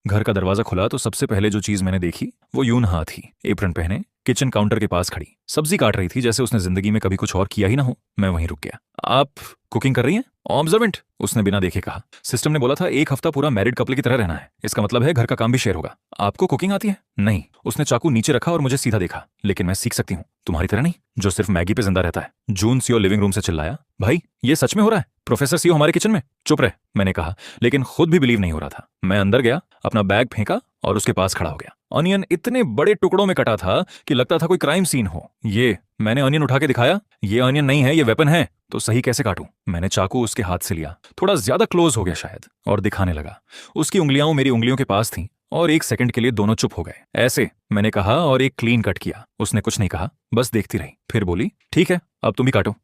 घर का दरवाजा खुला तो सबसे पहले जो चीज मैंने देखी वो यूनहा थी, एप्रन पहने, किचन काउंटर के पास खड़ी, सब्जी काट रही थी जैसे उसने जिंदगी में कभी कुछ और किया ही ना हो। मैं वहीं रुक गया। आप कुकिंग कर रही हैं? ऑब्जर्वेंट, उसने बिना देखे कहा। सिस्टम ने बोला था 1 हफ्ता पूरा मैरिड कपल की तरह रहना है, इसका मतलब है घर का काम भी शेयर होगा। आपको कुकिंग आती है? नहीं। उसने चाकू नीचे रखा और मुझे सीधा देखा। लेकिन मैं सीख सकती हूँ, तुम्हारी तरह नहीं जो सिर्फ मैगी पे जिंदा रहता है। जून सीओ लिविंग रूम से चिल्लाया, भाई ये सच में हो रहा है? प्रोफेसर सीओ हमारे किचन में? चुप रहे, मैंने कहा, लेकिन खुद भी बिलीव नहीं हो रहा था। मैं अंदर गया, अपना बैग फेंका और उसके पास खड़ा हो गया। ऑनियन इतने बड़े टुकड़ों में कटा था कि लगता था कोई क्राइम सीन हो। ये मैंने ऑनियन उठा के दिखाया, ये ऑनियन नहीं है, ये वेपन है। तो सही कैसे काटूं? मैंने चाकू उसके हाथ से लिया, थोड़ा ज्यादा क्लोज हो गया शायद, और दिखाने लगा। उसकी उंगलियां मेरी उंगलियों के पास थीं और 1 सेकंड के लिए दोनों चुप हो गए। ऐसे, मैंने कहा और एक क्लीन कट किया। उसने कुछ नहीं कहा, बस देखती रही। फिर बोली, ठीक है अब तुम ही काटो।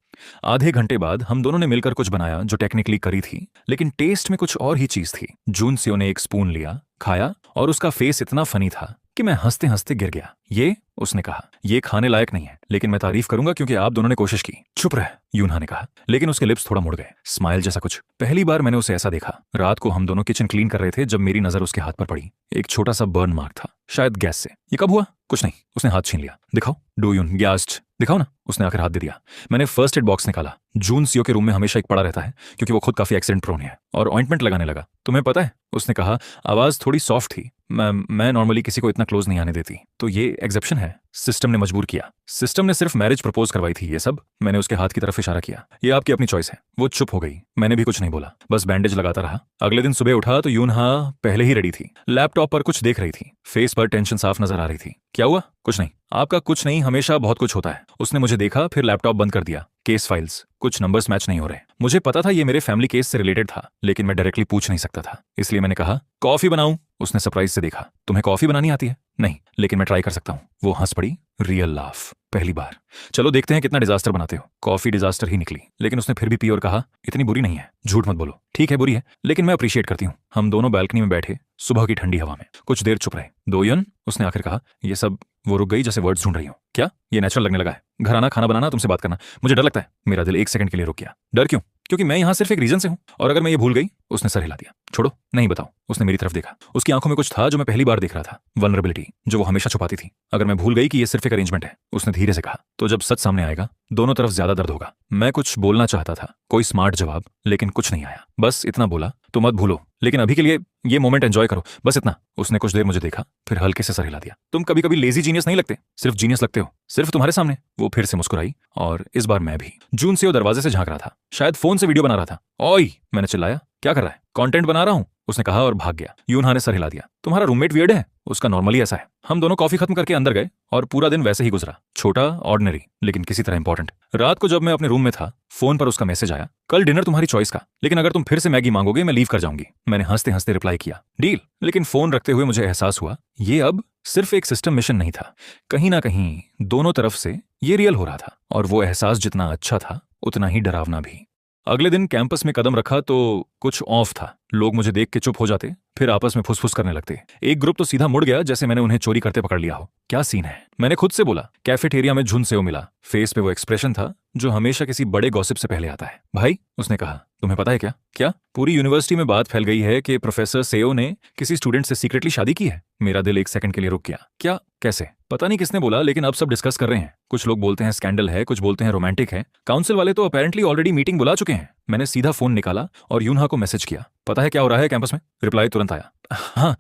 आधे घंटे बाद हम दोनों ने मिलकर कुछ बनाया जो टेक्निकली करी थी, लेकिन टेस्ट में कुछ और ही चीज थी। जून सीओ ने एक स्पून लिया, खाया और उसका फेस इतना फनी था कि मैं हंसते हंसते गिर गया। ये, उसने कहा, ये खाने लायक नहीं है, लेकिन मैं तारीफ करूंगा क्योंकि आप दोनों ने कोशिश की। चुप रह, यूनहा ने कहा, लेकिन उसके लिप्स थोड़ा मुड़ गए, स्माइल जैसा कुछ। पहली बार मैंने उसे ऐसा देखा। रात को हम दोनों किचन क्लीन कर रहे थे जब मेरी नजर उसके हाथ पर पड़ी। एक छोटा सा बर्न मार्क था, शायद गैस से। ये कब हुआ? कुछ नहीं, उसने हाथ छीन लिया। दिखाओ, डू यून गैस्ड, दिखाओ ना। उसने आकर हाथ दे दिया। मैंने फर्स्ट एड बॉक्स निकाला। जून सीओ के रूम में हमेशा एक पड़ा रहता है क्योंकि वो खुद काफी एक्सीडेंट प्रोन है, और ऑइंटमेंट लगाने लगा। तुम्हें पता है, उसने कहा, आवाज थोड़ी सॉफ्ट थी। मैं नॉर्मली किसी को इतना क्लोज नहीं आने देती, तो ये एक्सेप्शन है। सिस्टम ने मजबूर किया। सिस्टम ने सिर्फ मैरिज प्रपोज करवाई थी, ये सब। मैंने उसके हाथ की तरफ इशारा किया। ये आपकी अपनी चॉइस है। वो चुप हो गई। मैंने भी कुछ नहीं बोला, बस बैंडेज लगाता रहा। अगले दिन सुबह उठा तो यूनहा पहले ही रेडी थी, लैपटॉप पर कुछ देख रही थी। फेस पर टेंशन साफ नजर आ रही थी। क्या हुआ? कुछ नहीं। आपका कुछ नहीं हमेशा बहुत कुछ होता है। उसने मुझे देखा, फिर लैपटॉप बंद कर दिया। केस फाइल्स, कुछ नंबर्स मैच नहीं हो रहे। मुझे पता था ये मेरे फैमिली केस से रिलेटेड था, लेकिन मैं डायरेक्टली पूछ नहीं सकता था, इसलिए मैंने कहा, कॉफी बनाऊं? उसने सरप्राइज से देखा। तुम्हें कॉफी बनानी आती है? नहीं, लेकिन मैं ट्राई कर सकता हूं। वो हंस पड़ी, रियल लाफ, पहली बार। चलो देखते हैं कितना डिजास्टर बनाते हो। कॉफी डिजास्टर ही निकली, लेकिन उसने फिर भी पी और कहा, इतनी बुरी नहीं है, झूठ मत बोलो। ठीक है बुरी है, लेकिन मैं अप्रिशिएट करती हूँ। हम दोनों बालकनी में बैठे, सुबह की ठंडी हवा में, कुछ देर चुप रहे। दोयन, उसने आखिर कहा, ये सब। वो रुक गई जैसे वर्ड्स ढूंढ रही हो। क्या? ये नेचुरल लगने लगा है, घर आना, खाना बनाना, तुमसे बात करना। मुझे डर लगता है। मेरा दिल 1 सेकंड के लिए रुक गया। डर क्यों? क्योंकि मैं यहाँ सिर्फ एक रीजन से हूँ, और अगर मैं ये भूल गई। उसने सर हिला दिया। छोड़ो, नहीं बताओ। उसने मेरी तरफ देखा। उसकी आंखों में कुछ था जो मैं पहली बार देख रहा था, वल्नरेबिलिटी, जो वो हमेशा छुपाती थी। अगर मैं भूल गई कि ये सिर्फ एक अरेंजमेंट है, उसने धीरे से कहा, तो जब सच सामने आएगा, दोनों तरफ ज्यादा दर्द होगा। मैं कुछ बोलना चाहता था, कोई स्मार्ट जवाब, लेकिन कुछ नहीं आया। बस इतना बोला, तो मत भूलो, लेकिन अभी के लिए ये मोमेंट एंजॉय करो, बस इतना। उसने कुछ देर मुझे देखा, फिर हल्के से सर हिला दिया। तुम कभी कभी लेजी जीनियस नहीं लगते, सिर्फ जीनियस लगते हो, सिर्फ तुम्हारे सामने। वो फिर से मुस्कुराई, और इस बार मैं भी। जून से वो दरवाजे से झांक रहा था, शायद फोन से वीडियो बना रहा था। ओई, मैंने चिल्लाया, क्या कर रहा है? कंटेंट बना रहा हूं, उसने कहा और भाग गया। यूनहा ने सर हिला दिया। तुम्हारा रूममेट वियर्ड है? उसका नॉर्मली ऐसा है। हम दोनों कॉफी खत्म करके अंदर गए और पूरा दिन वैसे ही गुजरा, छोटा, ऑर्डिनरी, लेकिन किसी तरह इंपॉर्टेंट। रात को जब मैं अपने रूम में था, फोन पर उसका मैसेज आया, कल डिनर तुम्हारी चॉइस का, लेकिन अगर तुम फिर से मैगी मांगोगे मैं लीव कर जाऊंगी। मैंने हंसते हंसते रिप्लाई किया, डील। लेकिन फोन रखते हुए मुझे एहसास हुआ, ये अब सिर्फ एक सिस्टम मिशन नहीं था, कहीं ना कहीं दोनों तरफ से ये रियल हो रहा था, और वो एहसास जितना अच्छा था उतना ही डरावना भी। अगले दिन कैंपस में कदम रखा तो कुछ ऑफ था। लोग मुझे देख के चुप हो जाते, फिर आपस में फुसफुस करने लगते। एक ग्रुप तो सीधा मुड़ गया जैसे मैंने उन्हें चोरी करते पकड़ लिया हो। क्या सीन है? मैंने खुद से बोला। कैफेटेरिया में झुन सेओ मिला। फेस पे वो एक्सप्रेशन था जो हमेशा किसी बड़े गॉसिप से पहले आता है। भाई, उसने कहा, तुम्हें पता है क्या? क्या? पूरी यूनिवर्सिटी में बात फैल गई है कि प्रोफेसर सेओ ने किसी स्टूडेंट से सीक्रेटली शादी की है। मेरा दिल 1 सेकंड के लिए रुक गया। क्या? कैसे? पता नहीं किसने बोला, लेकिन अब सब डिस्कस कर रहे हैं। कुछ लोग बोलते हैं स्कैंडल है, कुछ बोलते हैं रोमांटिक है। काउंसिल वाले तो अपेरेंटली ऑलरेडी मीटिंग बुला चुके हैं। मैंने सीधा फोन निकाला और यूनहा को मैसेज किया, पता है क्या हो रहा है कैंपस में? रिप्लाई तुरंत आया, हाँ,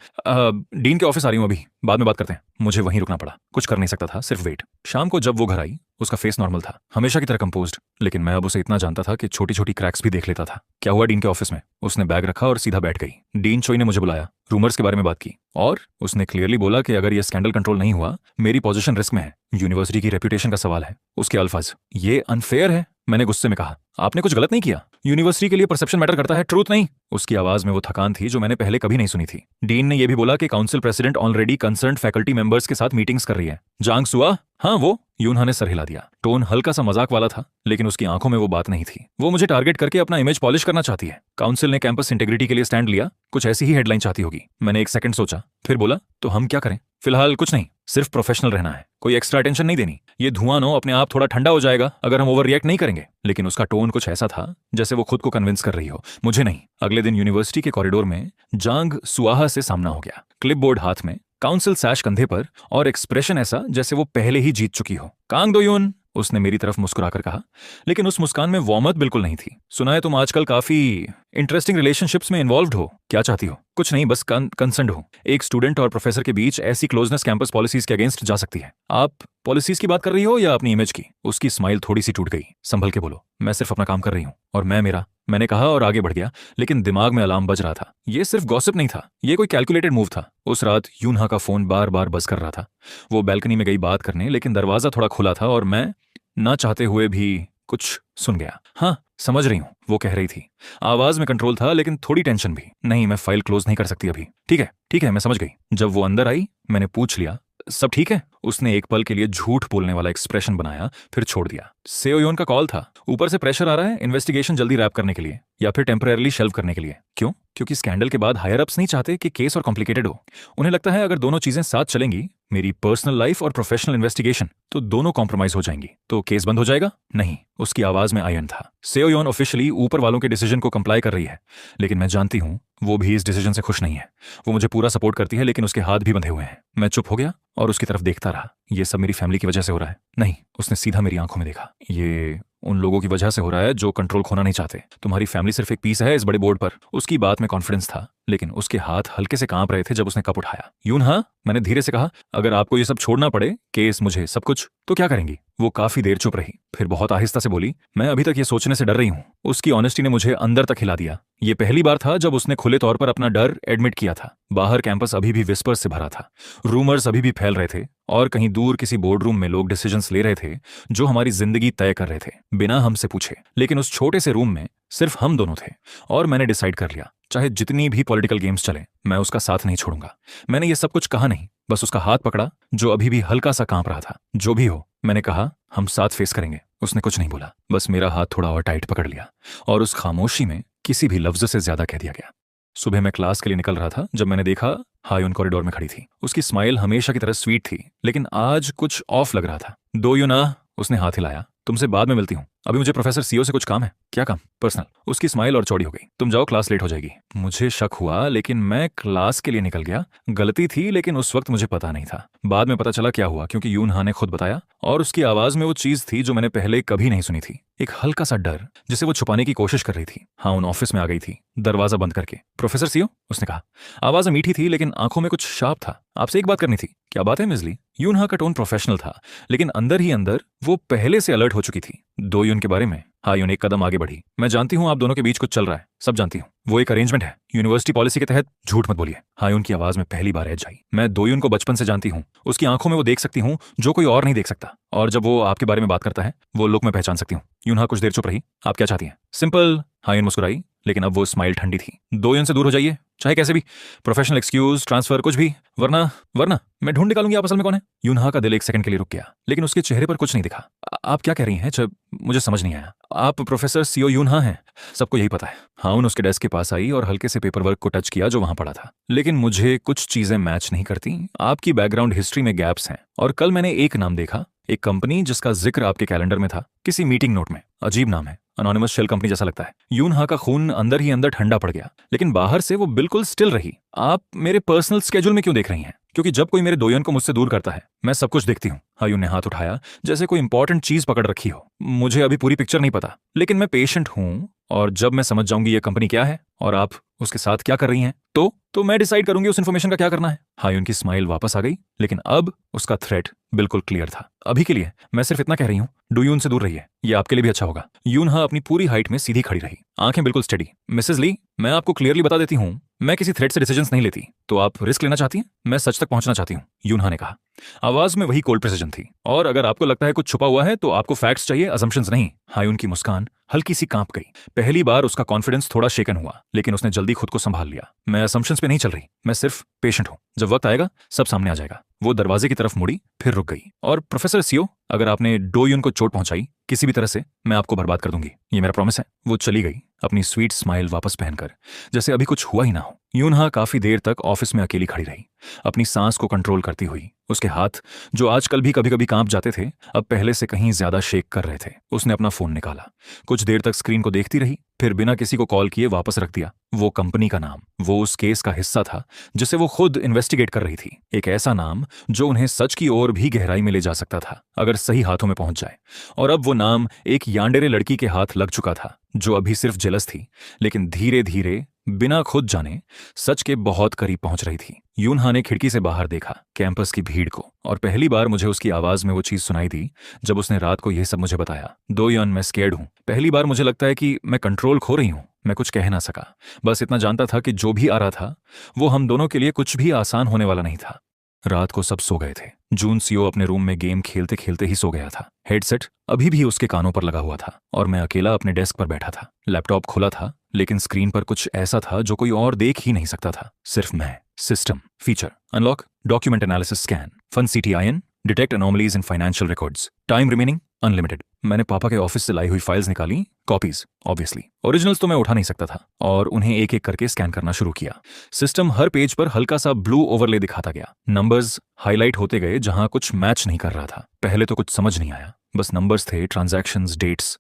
डीन के ऑफिस आ रही हूँ अभी, बाद में बात करते हैं। मुझे वहीं रुकना पड़ा, कुछ कर नहीं सकता था, सिर्फ वेट। शाम को जब वो घर आई, उसका फेस नॉर्मल था, हमेशा की तरह कंपोज्ड, लेकिन मैं अब उसे इतना जानता था कि छोटी छोटी क्रैक्स भी देख लेता था। क्या हुआ डीन के ऑफिस में? उसने बैग रखा और सीधा बैठ गई। डीन चोई ने मुझे बुलाया, रूमर्स के बारे में बात की, और उसने क्लियरली बोला कि अगर ये स्कैंडल कंट्रोल नहीं हुआ, मेरी पोजीशन रिस्क में है, यूनिवर्सिटी की रेपुटेशन का सवाल है। उसके अल्फाज, ये अनफेयर है। मैंने गुस्से में कहा, आपने कुछ गलत नहीं किया, यूनिवर्सिटी के लिए परसेप्शन मैटर करता है, ट्रूथ नहीं। उसकी आवाज में वो थकान थी जो मैंने पहले कभी नहीं सुनी थी। डीन ने यह भी बोला कि council president already concerned faculty members के साथ मीटिंग्स कर रही है। जांग सुआ? हाँ वो। यूनहा ने सर हिला दिया। टोन हल्का सा मजाक वाला था, लेकिन उसकी आंखों में वो बात नहीं थी। वो मुझे टारगेट करके अपना इमेज पॉलिश करना चाहती है। काउंसिल ने कैंपस इंटीग्रिटी के लिए स्टैंड लिया, कुछ ऐसी ही हेडलाइन चाहती होगी। मैंने 1 सेकंड सोचा, फिर बोला, तो हम क्या करें? फिलहाल कुछ नहीं, सिर्फ प्रोफेशनल रहना है, कोई एक्स्ट्रा अटेंशन नहीं देनी। ये धुआं नो अपने आप थोड़ा ठंडा हो जाएगा अगर हम ओवर रिएक्ट नहीं करेंगे। लेकिन उसका टोन कुछ ऐसा था जैसे वो खुद को कन्विंस कर रही हो, मुझे नहीं। अगले दिन यूनिवर्सिटी के कॉरिडोर में जांग सुआहा से सामना हो गया। क्लिपबोर्ड हाथ में, काउंसिल सैश कंधे पर और एक्सप्रेशन ऐसा जैसे वो पहले ही जीत चुकी हो। कांग दो यून, उसने मेरी तरफ मुस्कुराकर कहा, लेकिन उस मुस्कान में वार्मथ बिल्कुल नहीं थी। सुना है तुम आजकल काफी इंटरेस्टिंग रिलेशनशिप्स में इन्वॉल्व्ड हो, क्या चाहती हो? कुछ नहीं, बस कंसर्न्ड हो। एक स्टूडेंट और प्रोफेसर के बीच ऐसी क्लोजनेस कैंपस पॉलिसीज के अगेंस्ट जा सकती है। आप पॉलिसीज की बात कर रही हो या अपनी इमेज की? उसकी स्माइल थोड़ी सी टूट गई। संभल के बोलो, मैं सिर्फ अपना काम कर रही हूँ और मैंने कहा और आगे बढ़ गया, लेकिन दिमाग में अलार्म बज रहा था। ये सिर्फ गॉसिप नहीं था, ये कोई कैलकुलेटेड मूव था। उस रात यूनहा का फोन बार बार बज कर रहा था। वो बैल्कनी में गई बात करने, लेकिन दरवाजा थोड़ा खुला था और मैं ना चाहते हुए भी कुछ सुन गया। हाँ, समझ रही हूँ, वो कह रही थी। आवाज में कंट्रोल था, लेकिन थोड़ी टेंशन भी। नहीं, मैं फाइल क्लोज नहीं कर सकती अभी। ठीक है, मैं समझ गई। जब वो अंदर आई, मैंने पूछ लिया, सब ठीक है? उसने एक पल के लिए झूठ बोलने वाला एक्सप्रेशन बनाया, फिर छोड़ दिया। सेओयोन का कॉल था। ऊपर से प्रेशर आ रहा है इन्वेस्टिगेशन जल्दी रैप करने के लिए या फिर टेम्परेरली शेल्व करने के लिए। क्यों? क्योंकि स्कैंडल के बाद हायर अप्स नहीं चाहते कि केस और कॉम्प्लिकेटेड हो। उन्हें लगता है अगर दोनों चीजें साथ चलेंगी, मेरी पर्सनल लाइफ और प्रोफेशनल इन्वेस्टिगेशन, तो दोनों कॉम्प्रोमाइज हो जाएंगी। तो केस बंद हो जाएगा? नहीं, उसकी आवाज में आयन था। सेओयोन ऑफिशियली ऊपर वालों के डिसीजन को कंप्लाई कर रही है, लेकिन मैं जानती हूँ वो भी इस डिसीजन से खुश नहीं है। वो मुझे पूरा सपोर्ट करती है, लेकिन उसके हाथ भी बंधे हुए हैं। मैं चुप हो गया और उसकी तरफ देखता रहा। ये सब मेरी फैमिली की वजह से हो रहा है? नहीं, उसने सीधा मेरी आंखों में देखा। ये उन लोगों की वजह से हो रहा है जो कंट्रोल खोना नहीं चाहते। तुम्हारी फैमिली सिर्फ एक पीस है इस बड़े बोर्ड पर। उसकी बात में कॉन्फिडेंस था, लेकिन उसके हाथ हल्के से कांप रहे थे जब उसने कप उठाया। यूनहा, मैंने धीरे से कहा, अगर आपको ये सब छोड़ना पड़े, केस, मुझे, सब कुछ, तो क्या करेंगी? वो काफी देर चुप रही, फिर बहुत आहिस्ता से बोली, मैं अभी तक ये सोचने से डर रही हूँ। उसकी ऑनेस्टी ने मुझे अंदर तक हिला दिया। ये पहली बार था जब उसने खुले तौर पर अपना डर एडमिट किया था। बाहर कैंपस अभी भी विस्पर्स से भरा था, रूमर्स अभी भी फैल रहे थे, और कहीं दूर किसी बोर्ड रूम में लोग डिसीजंस ले रहे थे जो हमारी जिंदगी तय कर रहे थे, बिना हमसे पूछे। लेकिन उस छोटे से रूम में सिर्फ हम दोनों थे, और मैंने डिसाइड कर लिया, चाहे जितनी भी पॉलिटिकल गेम्स चले, मैं उसका साथ नहीं छोड़ूंगा। मैंने ये सब कुछ कहा नहीं, बस उसका हाथ पकड़ा जो अभी भी हल्का सा कांप रहा था। जो भी हो, मैंने कहा, हम साथ फेस करेंगे। उसने कुछ नहीं बोला, बस मेरा हाथ थोड़ा और टाइट पकड़ लिया, और उस खामोशी में किसी भी लफ्ज से ज्यादा कह दिया गया। सुबह मैं क्लास के लिए निकल रहा था जब मैंने देखा हायून कॉरिडोर में खड़ी थी। उसकी स्माइल हमेशा की तरह स्वीट थी, लेकिन आज कुछ ऑफ लग रहा था। दो यू ना, उसने हाथ हिलाया, तुमसे बाद में मिलती हूँ, अभी मुझे प्रोफेसर सीओ से कुछ काम है। क्या काम? पर्सनल। उसकी स्माइल और चौड़ी हो गई। तुम जाओ, क्लास लेट हो जाएगी। मुझे शक हुआ, लेकिन मैं क्लास के लिए निकल गया। गलती थी, लेकिन उस वक्त मुझे पता नहीं था। बाद में पता चला क्या हुआ, क्योंकि यूनहा ने खुद बताया, और उसकी आवाज में वो चीज थी जो मैंने पहले कभी नहीं सुनी थी, एक हल्का सा डर जिसे वो छुपाने की कोशिश कर रही थी। हाँ, उन ऑफिस में आ गई थी, दरवाजा बंद करके। प्रोफेसर सीओ, उसने कहा। आवाज मीठी थी, लेकिन आंखों में कुछ शार्प था। आपसे एक बात करनी थी। क्या बात है मिजली? यूनहा का टोन प्रोफेशनल था, लेकिन अंदर ही अंदर वो पहले से अलर्ट हो चुकी थी। दो यून के बारे में? हायून एक कदम आगे बढ़ी। मैं जानती हूँ आप दोनों के बीच कुछ चल रहा है, सब जानती हूँ। वो एक अरेंजमेंट है, यूनिवर्सिटी पॉलिसी के तहत। झूठ मत बोलिए। हायून की आवाज में पहली बार एज आई। मैं दोयून को बचपन से जानती हूँ। उसकी आंखों में वो देख सकती हूँ जो कोई और नहीं देख सकता, और जब वो आपके बारे में बात करता है, वो लुक मैं पहचान सकती हूँ। यूनहा कुछ देर चुप रही। आप क्या चाहती हैं? सिंपल। हायून मुस्कुराई, लेकिन अब वो स्माइल ठंडी थी। दोयून से दूर हो जाइए, चाहे कैसे भी। प्रोफेशनल एक्सक्यूज, ट्रांसफर, कुछ भी, वरना मैं ढूंढ निकालूंगी आप असल में कौन है। यूनहा का दिल एक सेकंड के लिए रुक गया, लेकिन उसके चेहरे पर कुछ नहीं दिखा। आप क्या कह रही हैं? जब मुझे समझ नहीं आया। आप प्रोफेसर सीओ यूनहा हैं, सबको यही पता है। हाउन उसके डेस्क के पास आई और हल्के से पेपर वर्क को टच किया जो वहां पड़ा था। लेकिन मुझे कुछ चीजें मैच नहीं करती। आपकी बैकग्राउंड हिस्ट्री में गैप्स हैं, और कल मैंने एक नाम देखा, एक कंपनी जिसका जिक्र आपके कैलेंडर में था, किसी मीटिंग नोट में। अजीब नाम है, अनोनिमस शेल कंपनी जैसा लगता है। यूनहा का खून अंदर ही अंदर ठंडा पड़ गया, लेकिन बाहर से वो बिल्कुल स्टिल रही। आप मेरे पर्सनल स्केड्यूल में क्यों देख रही हैं? क्योंकि जब कोई मेरे दोयन को मुझसे दूर करता है, मैं सब कुछ देखती हूँ। हायून ने हाथ उठाया जैसे कोई इंपॉर्टेंट चीज पकड़ रखी हो। मुझे अभी पूरी पिक्चर नहीं पता, लेकिन मैं पेशेंट हूँ, और जब मैं समझ जाऊंगी ये कंपनी क्या है और आप उसके साथ क्या कर रही हैं, तो मैं डिसाइड करूंगी उस इन्फॉर्मेशन का क्या करना है। हायून की स्माइल वापस आ गई, लेकिन अब उसका थ्रेट बिल्कुल क्लियर था। अभी के लिए मैं सिर्फ इतना कह रही हूँ, डूयून से दूर रहिए, ये आपके लिए भी अच्छा होगा। यूनहा अपनी पूरी हाइट में सीधी खड़ी रही, आंखें बिल्कुल स्टेडी। मिसेस ली, मैं आपको क्लियरली बता देती हूँ, मैं किसी थ्रेट से डिसीजंस नहीं लेती। तो आप रिस्क लेना चाहती हैं? मैं सच तक पहुंचना चाहती हूँ, यूनहा ने कहा। आवाज में वही कोल्ड प्रिसिजन थी। और अगर आपको लगता है कुछ छुपा हुआ है, तो आपको फैक्ट्स चाहिए, असम्पशंस नहीं। हायून की मुस्कान हल्की सी कांप गई। पहली बार उसका कॉन्फिडेंस थोड़ा शेकन हुआ, लेकिन उसने जल्दी खुद को संभाल लिया। मैं असम्पशंस पे नहीं चल रही, मैं सिर्फ पेशेंट हूँ। जब वक्त आएगा सब सामने आ जाएगा। वो दरवाजे की तरफ मुड़ी, फिर रुक गई। और प्रोफेसर सीओ, अगर आपने डोयून को चोट पहुंचाई किसी भी तरह से, मैं आपको बर्बाद कर दूंगी, ये मेरा प्रॉमिस है। वो चली गई, अपनी स्वीट स्माइल वापस पहनकर, जैसे अभी कुछ हुआ ही ना हो। यूनहा काफी देर तक ऑफिस में अकेली खड़ी रही, अपनी सांस को कंट्रोल करती हुई। उसके हाथ, जो आजकल भी कभी कभी कांप जाते थे, अब पहले से कहीं ज्यादा शेक कर रहे थे। उसने अपना फोन निकाला, कुछ देर तक स्क्रीन को देखती रही, फिर बिना किसी को कॉल किए वापस रख दिया। वो कंपनी का नाम, वो उस केस का हिस्सा था जिसे वो खुद इन्वेस्टिगेट कर रही थी। एक ऐसा नाम जो उन्हें सच की ओर भी गहराई में ले जा सकता था अगर सही हाथों में पहुंच जाए। और अब वो नाम एक यार्डरे लड़की के हाथ लग चुका था जो अभी सिर्फ जेलस थी, लेकिन धीरे धीरे बिना खुद जाने सच के बहुत करीब पहुंच रही थी। यूनहा ने खिड़की से बाहर देखा, कैंपस की भीड़ को, और पहली बार मुझे उसकी आवाज में वो चीज सुनाई दी जब उसने रात को यह सब मुझे बताया। दो यन, मैं स्केर्ड हूं। पहली बार मुझे लगता है कि मैं कंट्रोल खो रही हूं। मैं कुछ कह ना सका, बस इतना जानता था कि जो भी आ रहा था वो हम दोनों के लिए कुछ भी आसान होने वाला नहीं था। रात को सब सो गए थे। जून सीओ अपने रूम में गेम खेलते खेलते ही सो गया था। हेडसेट अभी भी उसके कानों पर लगा हुआ था और मैं अकेला अपने डेस्क पर बैठा था। लैपटॉप खुला था, लेकिन स्क्रीन पर कुछ ऐसा था जो कोई और देख ही नहीं सकता था, सिर्फ मैं। System feature unlock, document analysis scan, fund CTIN, detect anomalies in financial records, time remaining unlimited. मैंने पापा के ऑफिस से लाई हुई फाइल्स निकाली, कॉपीज ऑब्वियसली, ओरिजिनल्स तो मैं उठा नहीं सकता था, और उन्हें एक एक करके स्कैन करना शुरू किया। सिस्टम हर पेज पर हल्का सा ब्लू ओवरले दिखाता गया, नंबर्स हाईलाइट होते गए जहां कुछ मैच नहीं कर रहा था। पहले तो कुछ समझ नहीं आया, बस नंबर्स थे, ट्रांजैक्शंस, डेट्स।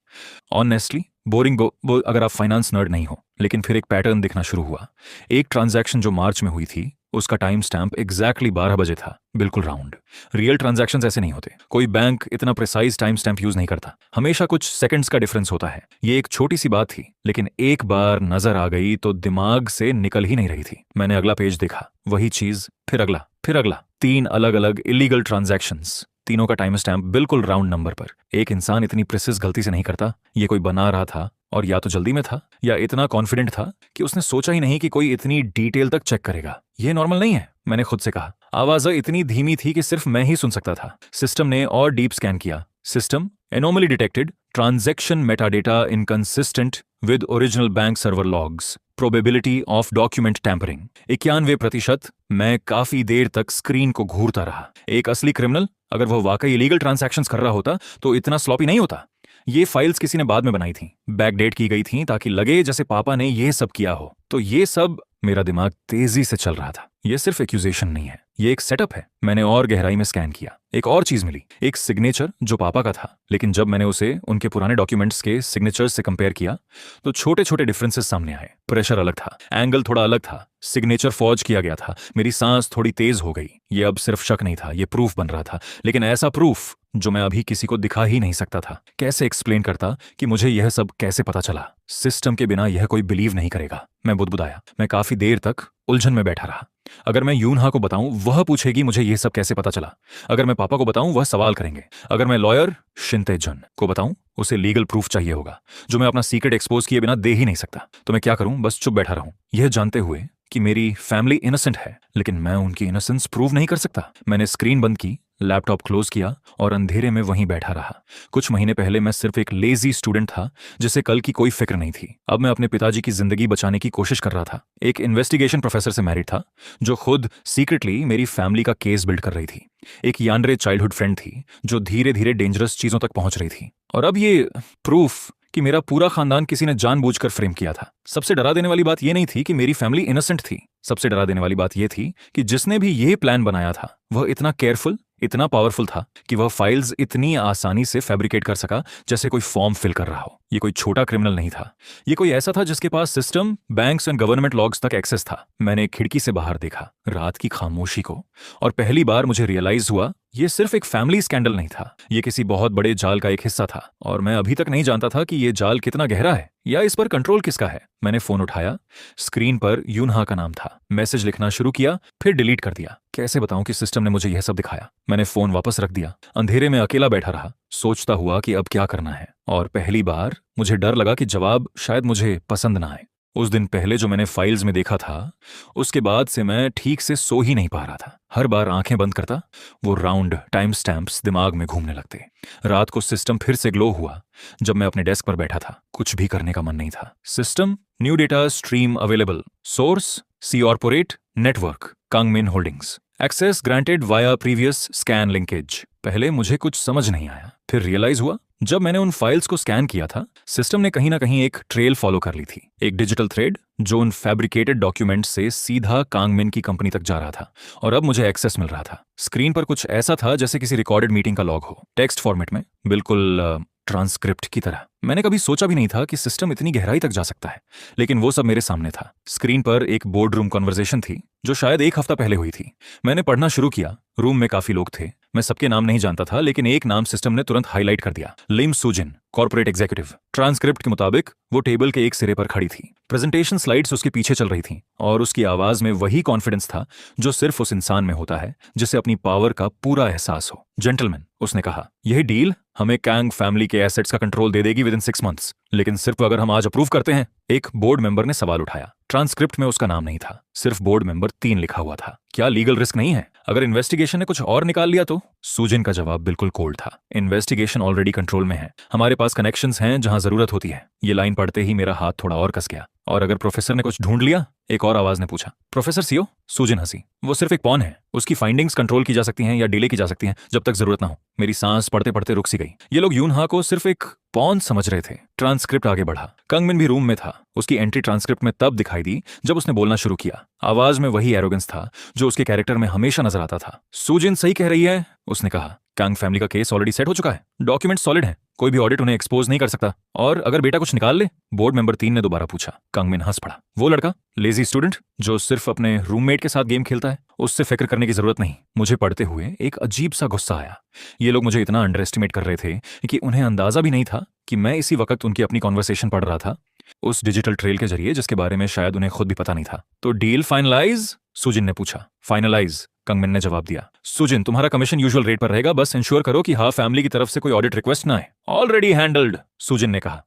ऑनेस्टली बोरिंग अगर आप फाइनेंस नर्ड नहीं हो, लेकिन फिर एक पैटर्न दिखना शुरू हुआ। एक ट्रांजैक्शन जो मार्च में हुई थी, उसका टाइम स्टैम्प एग्जैक्टली 12 बजे था, बिल्कुल राउंड। रियल ट्रांजैक्शंस ऐसे नहीं होते, कोई बैंक इतना प्रिसाइज टाइम स्टैम्प यूज नहीं करता, हमेशा कुछ सेकंड्स का डिफरेंस होता है। ये एक छोटी सी बात थी, लेकिन एक बार नजर आ गई तो दिमाग से निकल ही नहीं रही थी। मैंने अगला पेज देखा, वही चीज, फिर अगला, फिर अगला। 3 अलग अलग इलीगल ट्रांजैक्शंस, तीनों का टाइम स्टैम्प बिल्कुल राउंड नंबर पर। एक इंसान इतनी प्रिसिस गलती से नहीं करता। ये कोई बना रहा था, और या तो जल्दी में था या इतना कॉन्फिडेंट था कि उसने सोचा ही नहीं कि कोई इतनी डिटेल तक चेक करेगा। यह नॉर्मल नहीं है, मैंने खुद से कहा। आवाज इतनी धीमी थी कि सिर्फ मैं ही सुन सकता था। सिस्टम ने और डीप स्कैन किया। System anomaly detected, transaction metadata inconsistent with original bank server logs, probability of document tampering 91%। मैं काफी देर तक स्क्रीन को घूरता रहा। एक असली क्रिमिनल अगर वह वाकई इलीगल ट्रांजैक्शंस कर रहा होता तो इतना स्लॉपी नहीं होता। ये फाइल्स किसी ने बाद में बनाई थी, बैकडेट की गई थी ताकि लगे जैसे पापा ने ये सब किया हो। तो ये सब, मेरा दिमाग तेजी से चल रहा था। ये सिर्फ एक्यूजेशन नहीं है, ये एक सेटअप है। मैंने और गहराई में स्कैन किया, एक और चीज मिली, एक सिग्नेचर जो पापा का था, लेकिन जब मैंने उसे उनके पुराने डॉक्यूमेंट्स के सिग्नेचर्स से कंपेयर किया तो छोटे छोटे डिफरेंसेस सामने आए। प्रेशर अलग था, एंगल थोड़ा अलग था, सिग्नेचर फॉर्ज किया गया था। मेरी सांस थोड़ी तेज हो गई। ये अब सिर्फ शक नहीं था, ये प्रूफ बन रहा था, लेकिन ऐसा प्रूफ जो मैं अभी किसी को दिखा ही नहीं सकता था। कैसे एक्सप्लेन करता कि मुझे यह सब कैसे पता चला? सिस्टम के बिना यह कोई बिलीव नहीं करेगा। मैं बुदबुदाया। मैं काफी देर तक उलझन में बैठा रहा। अगर मैं यूनहा को बताऊं, वह पूछेगी मुझे यह सब कैसे पता चला। अगर मैं पापा को बताऊं, वह सवाल करेंगे। अगर मैं लॉयर शिंते जुन को बताऊं, उसे लीगल प्रूफ चाहिए होगा जो मैं अपना सीक्रेट एक्सपोज किए बिना दे ही नहीं सकता। तो मैं क्या करूं? बस चुप बैठा रहूं, यह जानते हुए कि मेरी फैमिली इनोसेंट है, लेकिन मैं उनकी इनोसेंस प्रूव नहीं कर सकता। मैंने स्क्रीन बंद की, लैपटॉप क्लोज किया और अंधेरे में वहीं बैठा रहा। कुछ महीने पहले मैं सिर्फ एक लेजी स्टूडेंट था जिसे कल की कोई फिक्र नहीं थी। अब मैं अपने पिताजी की जिंदगी बचाने की कोशिश कर रहा था। एक इन्वेस्टिगेशन प्रोफेसर से मैरिड था जो खुद सीक्रेटली मेरी फैमिली का केस बिल्ड कर रही थी। एक यानरे चाइल्डहुड फ्रेंड थी जो धीरे धीरे डेंजरस चीजों तक पहुंच रही थी। और अब ये प्रूफ कि मेरा पूरा खानदान किसी ने जानबूझकर फ्रेम किया था। सबसे डरा देने वाली बात यह नहीं थी कि मेरी फैमिली इनोसेंट थी। सबसे डरा देने वाली बात यह थी कि जिसने भी यह प्लान बनाया था वह इतना केयरफुल, इतना पावरफुल था कि वह फाइल्स इतनी आसानी से फैब्रिकेट कर सका जैसे कोई फॉर्म फिल कर रहा हो। ये कोई छोटा क्रिमिनल नहीं था, ये कोई ऐसा था जिसके पास system, banks and government logs तक एक्सेस था। मैंने खिड़की से बाहर देखा, रात की खामोशी को, और पहली बार मुझे रियलाइज हुआ ये सिर्फ एक फैमिली स्कैंडल नहीं था, ये किसी बहुत बड़े जाल का एक हिस्सा था। और मैं अभी तक नहीं जानता था कि ये जाल कितना गहरा है या इस पर कंट्रोल किसका है। मैंने फोन उठाया, स्क्रीन पर यूनहा का नाम था। मैसेज लिखना शुरू किया, फिर डिलीट कर दिया। कैसे बताऊं कि सिस्टम ने मुझे यह सब दिखाया? मैंने फोन वापस रख दिया, अंधेरे में अकेला बैठा रहा, सोचता हुआ कि अब क्या करना है। और पहली बार मुझे डर लगा कि जवाब शायद मुझे पसंद ना आए। उस दिन पहले जो मैंने फाइल्स में देखा था, उसके बाद से मैं ठीक से सो ही नहीं पा रहा था। हर बार आंखें बंद करता, वो राउंड टाइम स्टैम्प्स दिमाग में घूमने लगते। रात को सिस्टम फिर से ग्लो हुआ जब मैं अपने डेस्क पर बैठा था। कुछ भी करने का मन नहीं था। System, new data stream available, source C corporate network, Kangmin holdings, access granted via previous scan linkage. पहले मुझे कुछ समझ नहीं आया, फिर रियलाइज हुआ जब मैंने उन फाइल्स को स्कैन किया था, सिस्टम ने कहीं ना कहीं एक ट्रेल फॉलो कर ली थी, एक डिजिटल थ्रेड जो उन फैब्रिकेटेड डॉक्यूमेंट से सीधा कांगमिन की कंपनी तक जा रहा था और अब मुझे एक्सेस मिल रहा था। स्क्रीन पर कुछ ऐसा था जैसे किसी रिकॉर्डेड मीटिंग का लॉग हो, टेक्स्ट फॉर्मेट में, बिल्कुल ट्रांसक्रिप्ट की तरह। मैंने कभी सोचा भी नहीं था कि सिस्टम इतनी गहराई तक जा सकता है, लेकिन वो सब मेरे सामने था। स्क्रीन पर एक बोर्ड रूम कन्वर्सेशन थी जो शायद एक हफ्ता पहले हुई थी। मैंने पढ़ना शुरू किया। रूम में काफी लोग थे, मैं सबके नाम नहीं जानता था, लेकिन एक नाम सिस्टम ने तुरंत हाईलाइट कर दिया, लिम सुजिन, कॉर्पोरेट एग्जीक्यूटिव। ट्रांसक्रिप्ट के मुताबिक वो टेबल के एक सिरे पर खड़ी थी, प्रेजेंटेशन स्लाइड्स उसके पीछे चल रही थीं और उसकी आवाज में वही कॉन्फिडेंस था जो सिर्फ उस इंसान में होता है जिसे अपनी पावर का पूरा एहसास हो। जेंटलमैन, उसने कहा, यही डील हमें कैंग फैमिली के एसेट्स का कंट्रोल दे देगी विदिन 6 मंथ्स, लेकिन सिर्फ अगर हम आज अप्रूव करते हैं। एक बोर्ड मेंबर ने सवाल उठाया। ट्रांसक्रिप्ट में उसका नाम नहीं था, सिर्फ बोर्ड मेंबर 3 लिखा हुआ था। क्या लीगल रिस्क नहीं है अगर इन्वेस्टिगेशन ने कुछ और निकाल लिया तो? सुजिन का जवाब बिल्कुल कोल्ड था। इन्वेस्टिगेशन ऑलरेडी कंट्रोल में है, हमारे पास कनेक्शंस हैं जहां जरूरत होती है। ये लाइन पढ़ते ही मेरा हाथ थोड़ा और कस गया। और अगर प्रोफेसर ने कुछ ढूंढ लिया? एक और आवाज ने पूछा। Professor CO? सुजिन हंसी। वो सिर्फ एक पॉन है, उसकी फाइंडिंग्स कंट्रोल की जा सकती हैं या डिले की जा सकती हैं जब तक जरूरत ना हो। मेरी सांस पढ़ते पढ़ते रुक सी गई। ये लोग यूनहा को सिर्फ एक पॉन समझ रहे थे। ट्रांसक्रिप्ट आगे बढ़ा। कांगमिन भी रूम में था। उसकी एंट्री ट्रांसक्रिप्ट में तब दिखाई दी जब उसने बोलना शुरू किया। आवाज में वही एरोगेंस था जो उसके कैरेक्टर में हमेशा नजर आता था। सुजिन सही कह रही है, उसने कहा। कांग फैमिली का केस ऑलरेडी सेट हो चुका है, डॉक्यूमेंट सॉलिड हैं, कोई भी ऑडिट उन्हें एक्सपोज नहीं कर सकता। और अगर बेटा कुछ निकाल ले? बोर्ड मेंबर 3 ने दोबारा पूछा। कांगमिन हंस पड़ा। वो लड़का, लेजी स्टूडेंट जो सिर्फ अपने रूममेट के साथ गेम खेलता है, उससे फिक्र करने की जरूरत नहीं। मुझे पढ़ते हुए एक अजीब सा गुस्सा आया। ये लोग मुझे इतना अंडर एस्टिमेट कर रहे थे कि उन्हें अंदाजा भी नहीं था कि मैं इसी वक्त उनकी अपनी कॉन्वर्सेशन पढ़ रहा था, उस डिजिटल ट्रेल के जरिए जिसके बारे में शायद उन्हें खुद भी पता नहीं था। तो डील फाइनलाइज? सुजिन ने पूछा। फाइनलाइज, कांगमिन ने जवाब दिया। सुजिन, तुम्हारा कमीशन यूजुअल रेट पर रहेगा, बस इंश्योर करो कि हाँ फैमिली की तरफ से कोई ऑडिट रिक्वेस्ट ना आए। ऑलरेडी हैंडल्ड, सुजिन ने कहा।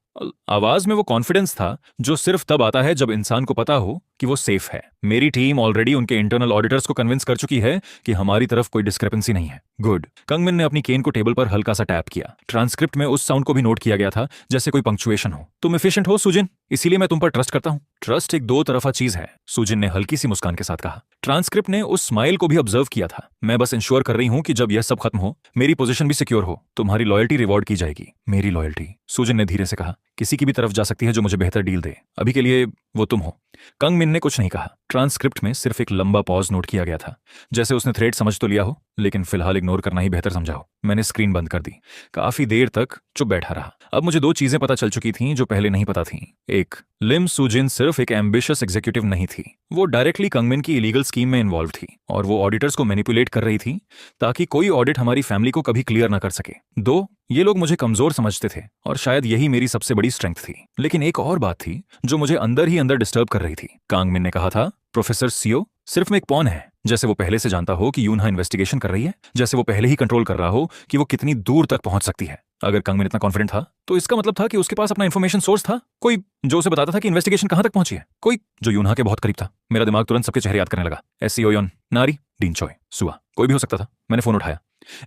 आवाज में वो कॉन्फिडेंस था जो सिर्फ तब आता है जब इंसान को पता हो कि वो सेफ है। मेरी टीम ऑलरेडी उनके इंटरनल ऑडिटर्स को कन्विंस कर चुकी है कि हमारी तरफ कोई डिस्क्रिपेंसी नहीं है। गुड। कांगमिन ने अपनी केन को टेबल पर हल्का सा टैप किया। ट्रांसक्रिप्ट में उस साउंड को भी नोट किया गया था जैसे कोई पंक्चुएशन हो। तुम एफिशिएंट हो सुजिन, इसीलिए मैं तुम पर ट्रस्ट करता हूँ। ट्रस्ट एक दो तरफा चीज है, सुजिन ने हल्की सी मुस्कान के साथ कहा। ट्रांसक्रिप्ट ने उस स्माइल को भी ऑब्जर्व किया था। मैं बस इंश्योर कर रही हूँ कि जब यह सब खत्म हो, मेरी पोजीशन भी सिक्योर हो, तुम्हारी लॉयल्टी रिवॉर्ड की जाएगी। मेरी लॉयल्टी? सुजिन ने धीरे से कहा। किसी की भी तरफ जा सकती है जो मुझे बेहतर डील दे, अभी के लिए वो तुम हो। कांगमिन ने कुछ नहीं कहा। ट्रांसक्रिप्ट में सिर्फ एक लंबा पॉज नोट किया गया था, जैसे उसने थ्रेड समझ तो लिया हो, लेकिन फिलहाल इग्नोर करना ही बेहतर समझा हो। मैंने स्क्रीन बंद कर दी। काफी देर तक चुप बैठा रहा। अब मुझे 2 चीजें पता चल चुकी थीं जो पहले नहीं पता थीं। एक, लिम सुजिन सिर्फ एक एम्बिशियस एग्जीक्यूटिव नहीं थी, वो डायरेक्टली कांगमिन की इलीगल स्कीम में इन्वॉल्व थी और वो ऑडिटर्स को मैनिपुलेट कर रही थी ताकि कोई ऑडिट हमारी फैमिली को कभी क्लियर ना कर सके। 2, ये लोग मुझे कमजोर समझते थे और शायद यही मेरी सबसे बड़ी स्ट्रेंथ थी। लेकिन एक और बात थी जो मुझे अंदर ही अंदर डिस्टर्ब कर रही थी। कांगमिन ने कहा था, प्रोफेसर सीओ सिर्फ में एक पॉन है, जैसे वो पहले से जानता हो कि यूनहा इन्वेस्टिगेशन कर रही है, जैसे वो पहले ही कंट्रोल कर रहा हो कि वो कितनी दूर तक पहुंच सकती है। अगर कांगमिन इतना कॉन्फिडेंट था तो इसका मतलब था कि उसके पास अपना इंफॉर्मेशन सोर्स था, कोई जो उसे बताता था कि इन्वेस्टिगेशन कहां तक पहुंची है, कोई जो यूनहा के बहुत करीब था। मेरा दिमाग तुरंत सबके चेहरे याद करने लगा। एससीओ योन, नारी, डीन चॉय, सुआ, कोई भी हो सकता था। मैंने फोन उठाया।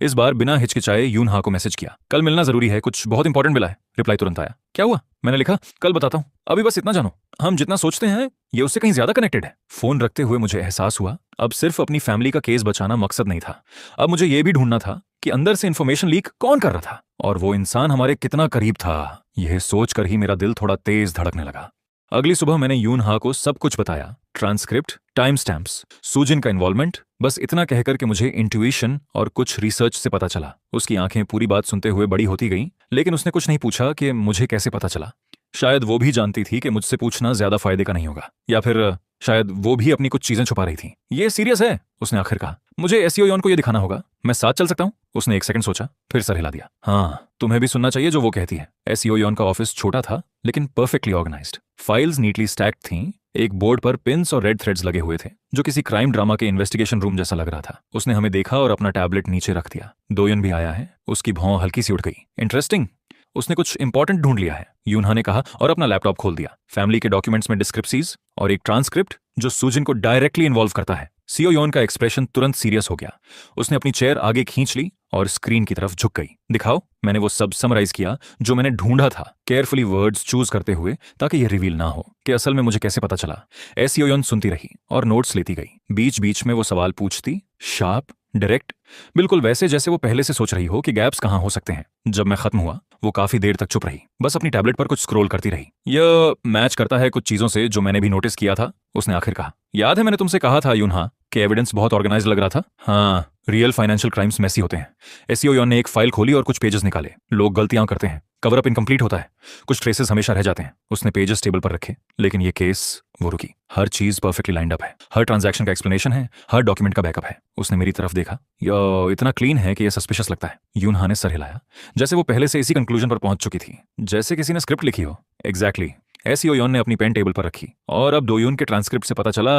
इस बार बिना हिचकिचाए यूनहा को मैसेज किया। कल मिलना जरूरी है, कुछ बहुत इंपॉर्टेंट मिला है। रिप्लाई तुरंत आया। क्या हुआ? मैंने लिखा, कल बताता हूं, अभी बस इतना जानो, हम जितना सोचते हैं ये उससे कहीं ज्यादा कनेक्टेड है। फोन रखते हुए मुझे एहसास हुआ अब सिर्फ अपनी फैमिली का केस बचाना मकसद नहीं था, अब मुझे यह भी ढूंढना था कि अंदर से इंफॉर्मेशन लीक कौन कर रहा था और वो इंसान हमारे कितना करीब था। यह सोचकर ही मेरा दिल थोड़ा तेज धड़कने लगा। अगली सुबह मैंने यूनहा को सब कुछ बताया, ट्रांसक्रिप्ट, टाइम स्टैम्प्स, सुजिन का इन्वॉल्वमेंट, बस इतना कहकर कि मुझे इंट्यूशन और कुछ रिसर्च से पता चला। उसकी आंखें पूरी बात सुनते हुए बड़ी होती गईं, लेकिन उसने कुछ नहीं पूछा कि मुझे कैसे पता चला। शायद वो भी जानती थी कि मुझसे पूछना ज्यादा फायदे का नहीं होगा, या फिर शायद वो भी अपनी कुछ चीजें छुपा रही थी। ये सीरियस है, उसने आखिर कहा। मुझे एसईओ योन को ये दिखाना होगा, मैं साथ चल सकता हूँ? उसने 1 सेकंड सोचा, फिर सर हिला दिया। हाँ, तुम्हें भी सुनना चाहिए जो वो कहती है। एसईओ योन का ऑफिस छोटा था लेकिन perfectly organised. Files neatly stacked थीं। एक बोर्ड पर पिन्स और रेड थ्रेड्स लगे हुए थे जो किसी क्राइम ड्रामा के इन्वेस्टिगेशन रूम जैसा लग रहा था। उसने हमें देखा और अपना टैबलेट नीचे रख दिया। दोयन भी आया है। उसकी भौं हल्की सी उठ गई। इंटरेस्टिंग, उसने कुछ इंपॉर्टेंट ढूंढ लिया है, यूनहा ने कहा और अपना लैपटॉप खोल दिया। फैमिली के डॉक्यूमेंट्स में डिस्क्रिप्सीज और एक ट्रांसक्रिप्ट जो सुजिन को डायरेक्टली इन्वॉल्व करता है। सीओ योन का एक्सप्रेशन तुरंत सीरियस हो गया। उसने अपनी चेयर आगे खींच ली और स्क्रीन की तरफ झुक गई। दिखाओ। मैंने वो सब समराइज किया जो मैंने ढूंढा था, केयरफुली वर्ड्स चूज करते हुए ताकि यह रिवील ना हो कि असल में मुझे कैसे पता चला। एसईओ योन सुनती रही और नोट्स लेती गई। बीच बीच में वो सवाल पूछती, शार्प, डायरेक्ट, बिल्कुल वैसे जैसे वो पहले से सोच रही हो कि गैप्स कहाँ हो सकते हैं। जब मैं खत्म हुआ वो काफी देर तक चुप रही, बस अपनी टैबलेट पर कुछ स्क्रॉल करती रही। यह मैच करता है कुछ चीजों से जो मैंने भी नोटिस किया था, उसने आखिर कहा। याद है मैंने तुमसे कहा था यूनहा कि एविडेंस बहुत ऑर्गेनाइज लग रहा था। हाँ, रियल फाइनेंशियल क्राइम्स मैसी होते हैं। एसईओ यॉन ने एक फाइल खोली और कुछ पेजेस निकाले। लोग गलतियां करते हैं, कवर अप इनकम्प्लीट होता है, कुछ ट्रेसेस हमेशा रह जाते हैं। उसने पेजेस टेबल पर रखे, लेकिन ये केस वो रुकी। हर चीज परफेक्टली लाइंड अप है, हर ट्रांजैक्शन का एक्सप्लेनेशन है, हर डॉक्यूमेंट का बैकअप है। उसने मेरी तरफ देखा। यह इतना क्लीन है कि यह सस्पिशियस लगता है। यूनहा ने सर हिलाया, जैसे वो पहले से इसी कंक्लूजन पर पहुंच चुकी थी, जैसे किसी ने स्क्रिप्ट लिखी हो। एग्जैक्टली। एसईओ यॉन ने अपनी पेन टेबल पर रखी, और अब दोयून के ट्रांसक्रिप्ट से पता चला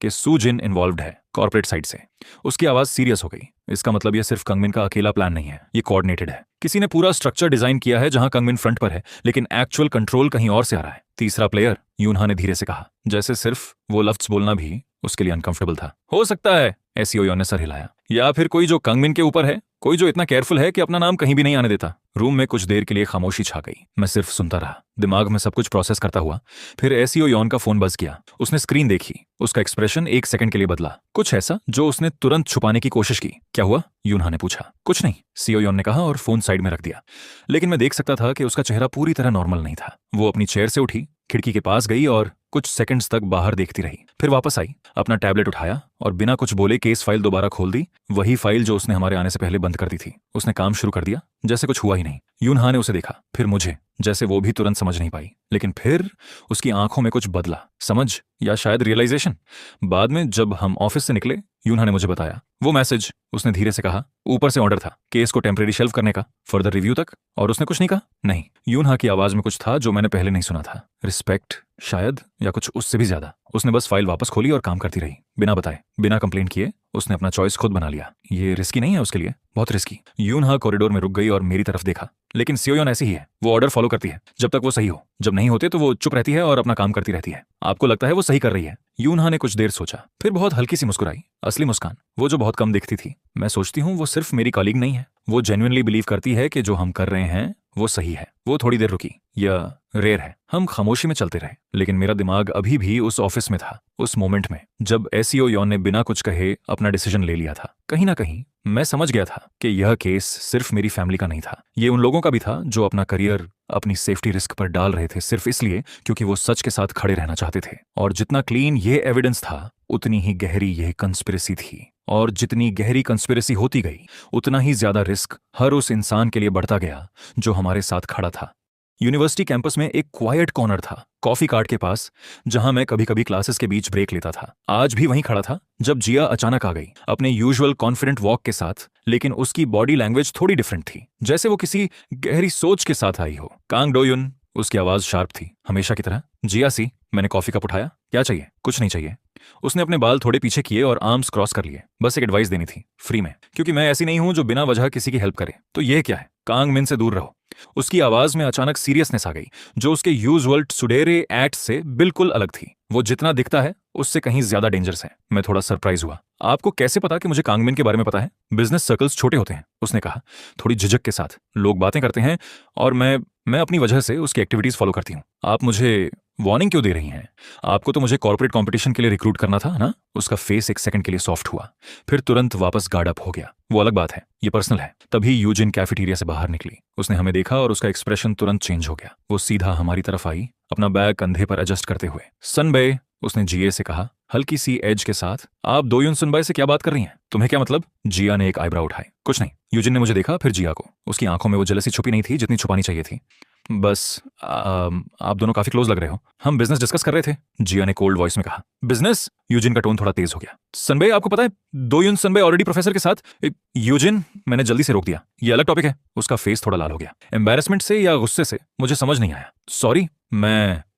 कि सू जिन इन्वॉल्व्ड है कॉर्पोरेट साइड से। उसकी आवाज सीरियस हो गई। इसका मतलब यह सिर्फ कंगमिन का अकेला प्लान नहीं है, ये कोऑर्डिनेटेड है। किसी ने पूरा स्ट्रक्चर डिजाइन किया है जहां कंगमिन फ्रंट पर है, लेकिन एक्चुअल कंट्रोल कहीं और से आ रहा है। तीसरा प्लेयर, यूनहा ने धीरे से कहा, जैसे सिर्फ वो लफ्ज बोलना भी उसके लिए अनकंफर्टेबल था। हो सकता है, एसईओ यॉन ने सर हिलाया, या फिर कोई जो कंगमिन के ऊपर है, कोई जो इतना केयरफुल है कि अपना नाम कहीं भी नहीं आने देता। रूम में कुछ देर के लिए खामोशी छा गई। मैं सिर्फ सुनता रहा, दिमाग में सब कुछ प्रोसेस करता हुआ। फिर एसईओ यॉन का फोन बज गया। उसने स्क्रीन देखी। उसका एक्सप्रेशन एक सेकंड के लिए बदला, कुछ ऐसा जो उसने तुरंत छुपाने की कोशिश की। क्या हुआ? यूनहा ने पूछा। कुछ नहीं, सीईओ यॉन ने कहा और फोन साइड में रख दिया। लेकिन मैं देख सकता था कि उसका चेहरा पूरी तरह नॉर्मल नहीं था। वो अपनी चेयर से उठी, खिड़की के पास गई और कुछ सेकंड्स तक बाहर देखती रही। फिर वापस आई, अपना टैबलेट उठाया और बिना कुछ बोले केस फाइल दोबारा खोल दी। वही फाइल जो उसने हमारे आने से पहले बंद कर दी थी। उसने काम शुरू कर दिया जैसे कुछ हुआ ही नहीं। यूनहा ने उसे देखा, फिर मुझे, जैसे वो भी तुरंत समझ नहीं पाई। लेकिन फिर उसकी आंखों में कुछ बदला, समझ या शायद रियलाइजेशन। बाद में जब हम ऑफिस से निकले, यूनहा ने मुझे बताया। वो मैसेज, उसने धीरे से कहा, ऊपर से ऑर्डर था केस को टेम्परेरी शेल्फ करने का, फर्दर रिव्यू तक। और उसने कुछ नहीं कहा? नहीं। यूनहा की आवाज में कुछ था जो मैंने पहले नहीं सुना था। रिस्पेक्ट शायद, या कुछ उससे भी ज्यादा। उसने बस फाइल वापस खोली और काम करती रही, बिना बताए, बिना कंप्लेंट किए। उसने अपना चॉइस खुद बना लिया। ये रिस्की नहीं है उसके लिए? बहुत रिस्की। यूनहा कॉरिडोर में रुक गई और मेरी तरफ देखा। लेकिन सीईओ यॉन ऐसी ही है, वो ऑर्डर फॉलो करती है जब तक वो सही हो। जब नहीं होते तो वो चुप रहती है और अपना काम करती रहती है। आपको लगता है वो सही कर रही है? यूनहा ने कुछ देर सोचा, फिर बहुत हल्की सी मुस्कुराई। असली मुस्कान, वो जो बहुत कम दिखती थी। मैं सोचती हूँ वो सिर्फ मेरी कॉलीग नहीं है, वो जेन्युइनली बिलीव करती है कि जो हम कर रहे हैं वो सही है। वो थोड़ी देर रुकी। यह रेयर है। हम खामोशी में चलते रहे, लेकिन मेरा दिमाग अभी भी उस ऑफिस में था, उस मोमेंट में जब एसईओ यॉन ने बिना कुछ कहे अपना डिसीजन ले लिया था। कहीं ना कहीं मैं समझ गया था कि यह केस सिर्फ मेरी फैमिली का नहीं था, ये उन लोगों का भी था जो अपना करियर, अपनी सेफ्टी रिस्क पर डाल रहे थे, सिर्फ इसलिए क्योंकि वो सच के साथ खड़े रहना चाहते थे। और जितना क्लीन ये एविडेंस था, उतनी ही गहरी यह कंस्पिरेसी थी। और जितनी गहरी कंस्पिरेसी होती गई, उतना ही ज्यादा रिस्क हर उस इंसान के लिए बढ़ता गया जो हमारे साथ खड़ा था। यूनिवर्सिटी कैंपस में एक क्वाइट कॉर्नर था, कॉफी कार्ट के पास, जहां मैं कभी कभी क्लासेस के बीच ब्रेक लेता था। आज भी वहीं खड़ा था जब जिया अचानक आ गई, अपने यूजुअल कॉन्फिडेंट वॉक के साथ। लेकिन उसकी बॉडी लैंग्वेज थोड़ी डिफरेंट थी, जैसे वो किसी गहरी सोच के साथ आई हो। कांग डोयुन, उसकी आवाज शार्प थी, हमेशा की तरह। जिया सी, मैंने कॉफी कप उठाया। क्या चाहिए? कुछ नहीं चाहिए। उसने अपने बाल थोड़े पीछे किए और आर्म्स क्रॉस कर लिए। बस एक एडवाइस देनी थी, फ्री में, क्योंकि मैं ऐसी नहीं हूं जो बिना वजह किसी की हेल्प करे। तो ये क्या है? कांग मिन से दूर रहो। उसकी आवाज में अचानक सीरियसनेस आ गई, जो उसके यूजुअल सुडेरे एक्ट से बिल्कुल अलग थी। वो जितना दिखता है उससे कहीं ज्यादा डेंजरस है। मैं थोड़ा सरप्राइज हुआ। आपको कैसे पता कि मुझे कांगमिन के बारे में पता है? बिजनेस सर्कल्स छोटे होते हैं, उसने कहा, थोड़ी झिझक के साथ। लोग बातें करते हैं और मैं अपनी वजह से उसकी एक्टिविटीज फॉलो करती हूँ। आप मुझे वार्निंग क्यों दे रही हैं? आपको तो मुझे कॉर्पोरेट कंपटीशन के लिए रिक्रूट करना था ना? उसका फेस एक सेकंड के लिए सॉफ्ट हुआ, फिर तुरंत वापस गार्ड अप हो गया। वो अलग बात है, ये पर्सनल है। तभी यूजिन कैफेटेरिया से बाहर निकली। उसने हमें देखा और उसका एक्सप्रेशन तुरंत चेंज हो गया। वो सीधा हमारी तरफ आई, अपना बैग कंधे पर एडजस्ट करते हुए। सनबे, उसने जिया से कहा, हल्की सी एज के साथ। आप दोयुन सुनबाई से क्या बात कर रही हैं? तुम्हें क्या मतलब? जिया ने एक आईब्रो उठाई। कुछ नहीं। यूजिन ने मुझे देखा, फिर जिया को। उसकी आंखों में वो जेलसी छुपी नहीं थी जितनी छुपानी चाहिए थी। बस आप दोनों काफी क्लोज लग रहे हो। हम बिजनेस डिस्कस कर रहे थे, जिया ने कोल्ड वॉइस में कहा। बिजनेस? यूजिन का टोन थोड़ा तेज हो गया। सनबे, आपको पता है दोयुन सुनबाई ऑलरेडी प्रोफेसर के साथ। यूजिन, मैंने जल्दी से रोक दिया, ये अलग टॉपिक है। उसका फेस थोड़ा लाल हो गया। एम्बैरेसमेंट से या गुस्से से मुझे समझ नहीं आया। सॉरी,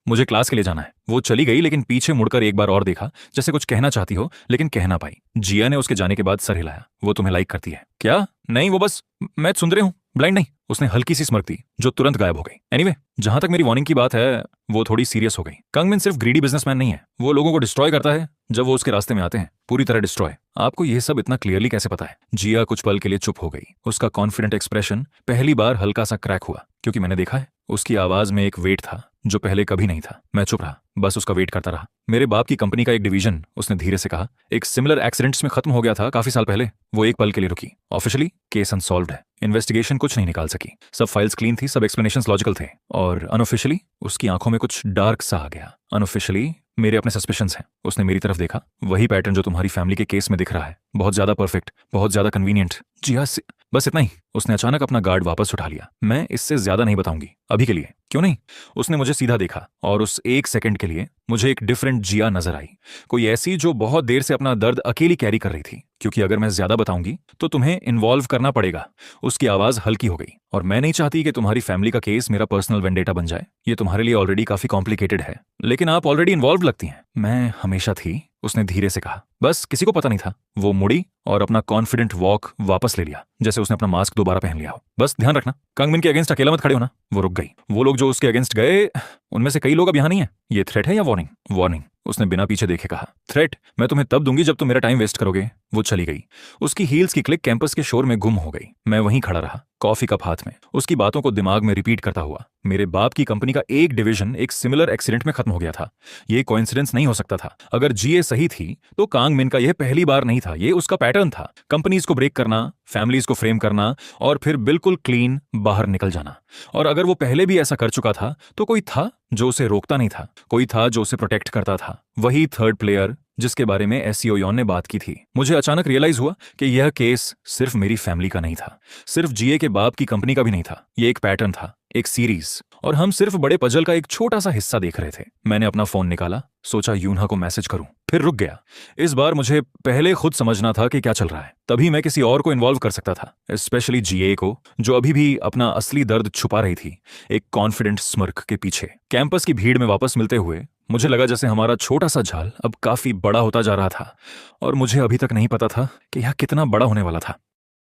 मुझे क्लास के लिए जाना है। वो चली गई, लेकिन पीछे मुड़कर एक बार और देखा, जैसे कुछ कहना चाहती हो लेकिन कह ना पाई। जिया ने उसके जाने के बाद सर हिलाया। वो तुम्हें लाइक करती है क्या? नहीं, वो बस मैच सुन रहे हूँ, ब्लाइंड नहीं। उसने हल्की सी स्मृति दी, जो तुरंत गायब हो गई। एनीवे, जहां तक मेरी वार्निंग की बात है, वो थोड़ी सीरियस हो गई। कांगमिन सिर्फ ग्रीडी बिजनेसमैन नहीं है, वो लोगों को डिस्ट्रॉय करता है जब वो उसके रास्ते में आते हैं, पूरी तरह डिस्ट्रॉय। आपको यह सब इतना क्लियरली कैसे पता है? जिया कुछ पल के लिए चुप हो गई। उसका कॉन्फिडेंट एक्सप्रेशन पहली बार हल्का सा क्रैक हुआ, क्योंकि मैंने देखा है। उसकी आवाज में एक वेट था जो पहले कभी नहीं था। मैं चुप रहा, बस उसका वेट करता रहा। मेरे बाप की कंपनी का एक डिवीजन, उसने धीरे से कहा, एक सिमिलर एक्सीडेंट्स में खत्म हो गया था काफी साल पहले। वो एक पल के लिए रुकी। ऑफिशियली केस अनसॉल्व्ड है, इन्वेस्टिगेशन कुछ नहीं निकाल सकी, सब फाइल्स क्लीन थी, सब एक्सप्लेनेशंस लॉजिकल थे। और अनऑफिशियली उसकी आंखों में कुछ डार्क सा आ गया। अनऑफिशियली मेरे अपने सस्पिशंस हैं। उसने मेरी तरफ देखा, वही पैटर्न जो तुम्हारी फैमिली के केस में दिख रहा है, बहुत ज्यादा परफेक्ट, बहुत ज्यादा कन्वीनियंट। जी हाँ, बस इतना ही। उसने अचानक अपना गार्ड वापस उठा लिया। मैं इससे ज्यादा नहीं बताऊंगी अभी के लिए। क्यों नहीं? उसने मुझे सीधा देखा और उस एक सेकंड के लिए मुझे एक डिफरेंट जिया नजर आई, कोई ऐसी जो बहुत देर से अपना दर्द अकेली कैरी कर रही थी। क्योंकि अगर मैं ज्यादा बताऊंगी तो तुम्हें इन्वॉल्व करना पड़ेगा। उसकी आवाज हल्की हो गई। और मैं नहीं चाहती कि तुम्हारी फैमिली का केस मेरा पर्सनल वेंडेटा बन जाए। ये तुम्हारे लिए ऑलरेडी काफी कॉम्प्लिकेटेड है, लेकिन आप ऑलरेडी इन्वॉल्व लगती हैं। मैं हमेशा थी, उसने धीरे से कहा, बस किसी को पता नहीं था। वो मुड़ी और अपना कॉन्फिडेंट वॉक वापस ले लिया, जैसे उसने अपना मास्क दोबारा पहन लिया हो। बस ध्यान रखना, कांगमिन के अगेंस्ट अकेला मत खड़े होना। वो रुक गई। वो लोग जो उसके अगेंस्ट गए, उनमें से कई लोग अब यहां नहीं है। ये थ्रेट है या वार्निंग? वार्निंग, उसने बिना पीछे देखे कहा। थ्रेट मैं तुम्हें तब दूंगी जब तुम मेरा टाइम वेस्ट करोगे। वो चली गई। उसकी हील्स की क्लिक कैंपस के शोर में गुम हो गई। मैं वहीं खड़ा रहा, कॉफी कप हाथ में, उसकी बातों को दिमाग में रिपीट करता हुआ। मेरे बाप की कंपनी का एक डिवीजन एक सिमिलर एक्सीडेंट में खत्म हो गया था। ये कोइंसिडेंस नहीं हो सकता था। अगर जीए सही थी तो कांगमिन का यह पहली बार नहीं था, ये उसका पैटर्न था। कंपनीज को ब्रेक करना, फैमिलीज को फ्रेम करना और फिर बिल्कुल क्लीन बाहर निकल जाना। और अगर वो पहले भी ऐसा कर चुका था तो कोई था जो उसे रोकता नहीं था, कोई था जो उसे प्रोटेक्ट करता था। वही थर्ड प्लेयर जिसके बारे में एससीओ यॉन ने बात की थी। मुझे अचानक रियलाइज हुआ कि यह केस सिर्फ मेरी फैमिली का नहीं था, सिर्फ जीए के बाप की कंपनी का भी नहीं था। ये एक पैटर्न था, एक सीरीज, और हम सिर्फ बड़े पजल का एक छोटा सा हिस्सा देख रहे थे। मैंने अपना फोन निकाला, सोचा यूनहा को मैसेज करूं, फिर रुक गया। इस बार मुझे पहले खुद समझना था कि क्या चल रहा है, तभी मैं किसी और को इन्वॉल्व कर सकता था, स्पेशली जीए को, जो अभी भी अपना असली दर्द छुपा रही थी एक कॉन्फिडेंट स्मर्क के पीछे। कैंपस की भीड़ में वापस मिलते हुए मुझे लगा जैसे हमारा छोटा सा जाल अब काफी बड़ा होता जा रहा था, और मुझे अभी तक नहीं पता था कि यह कितना बड़ा होने वाला था।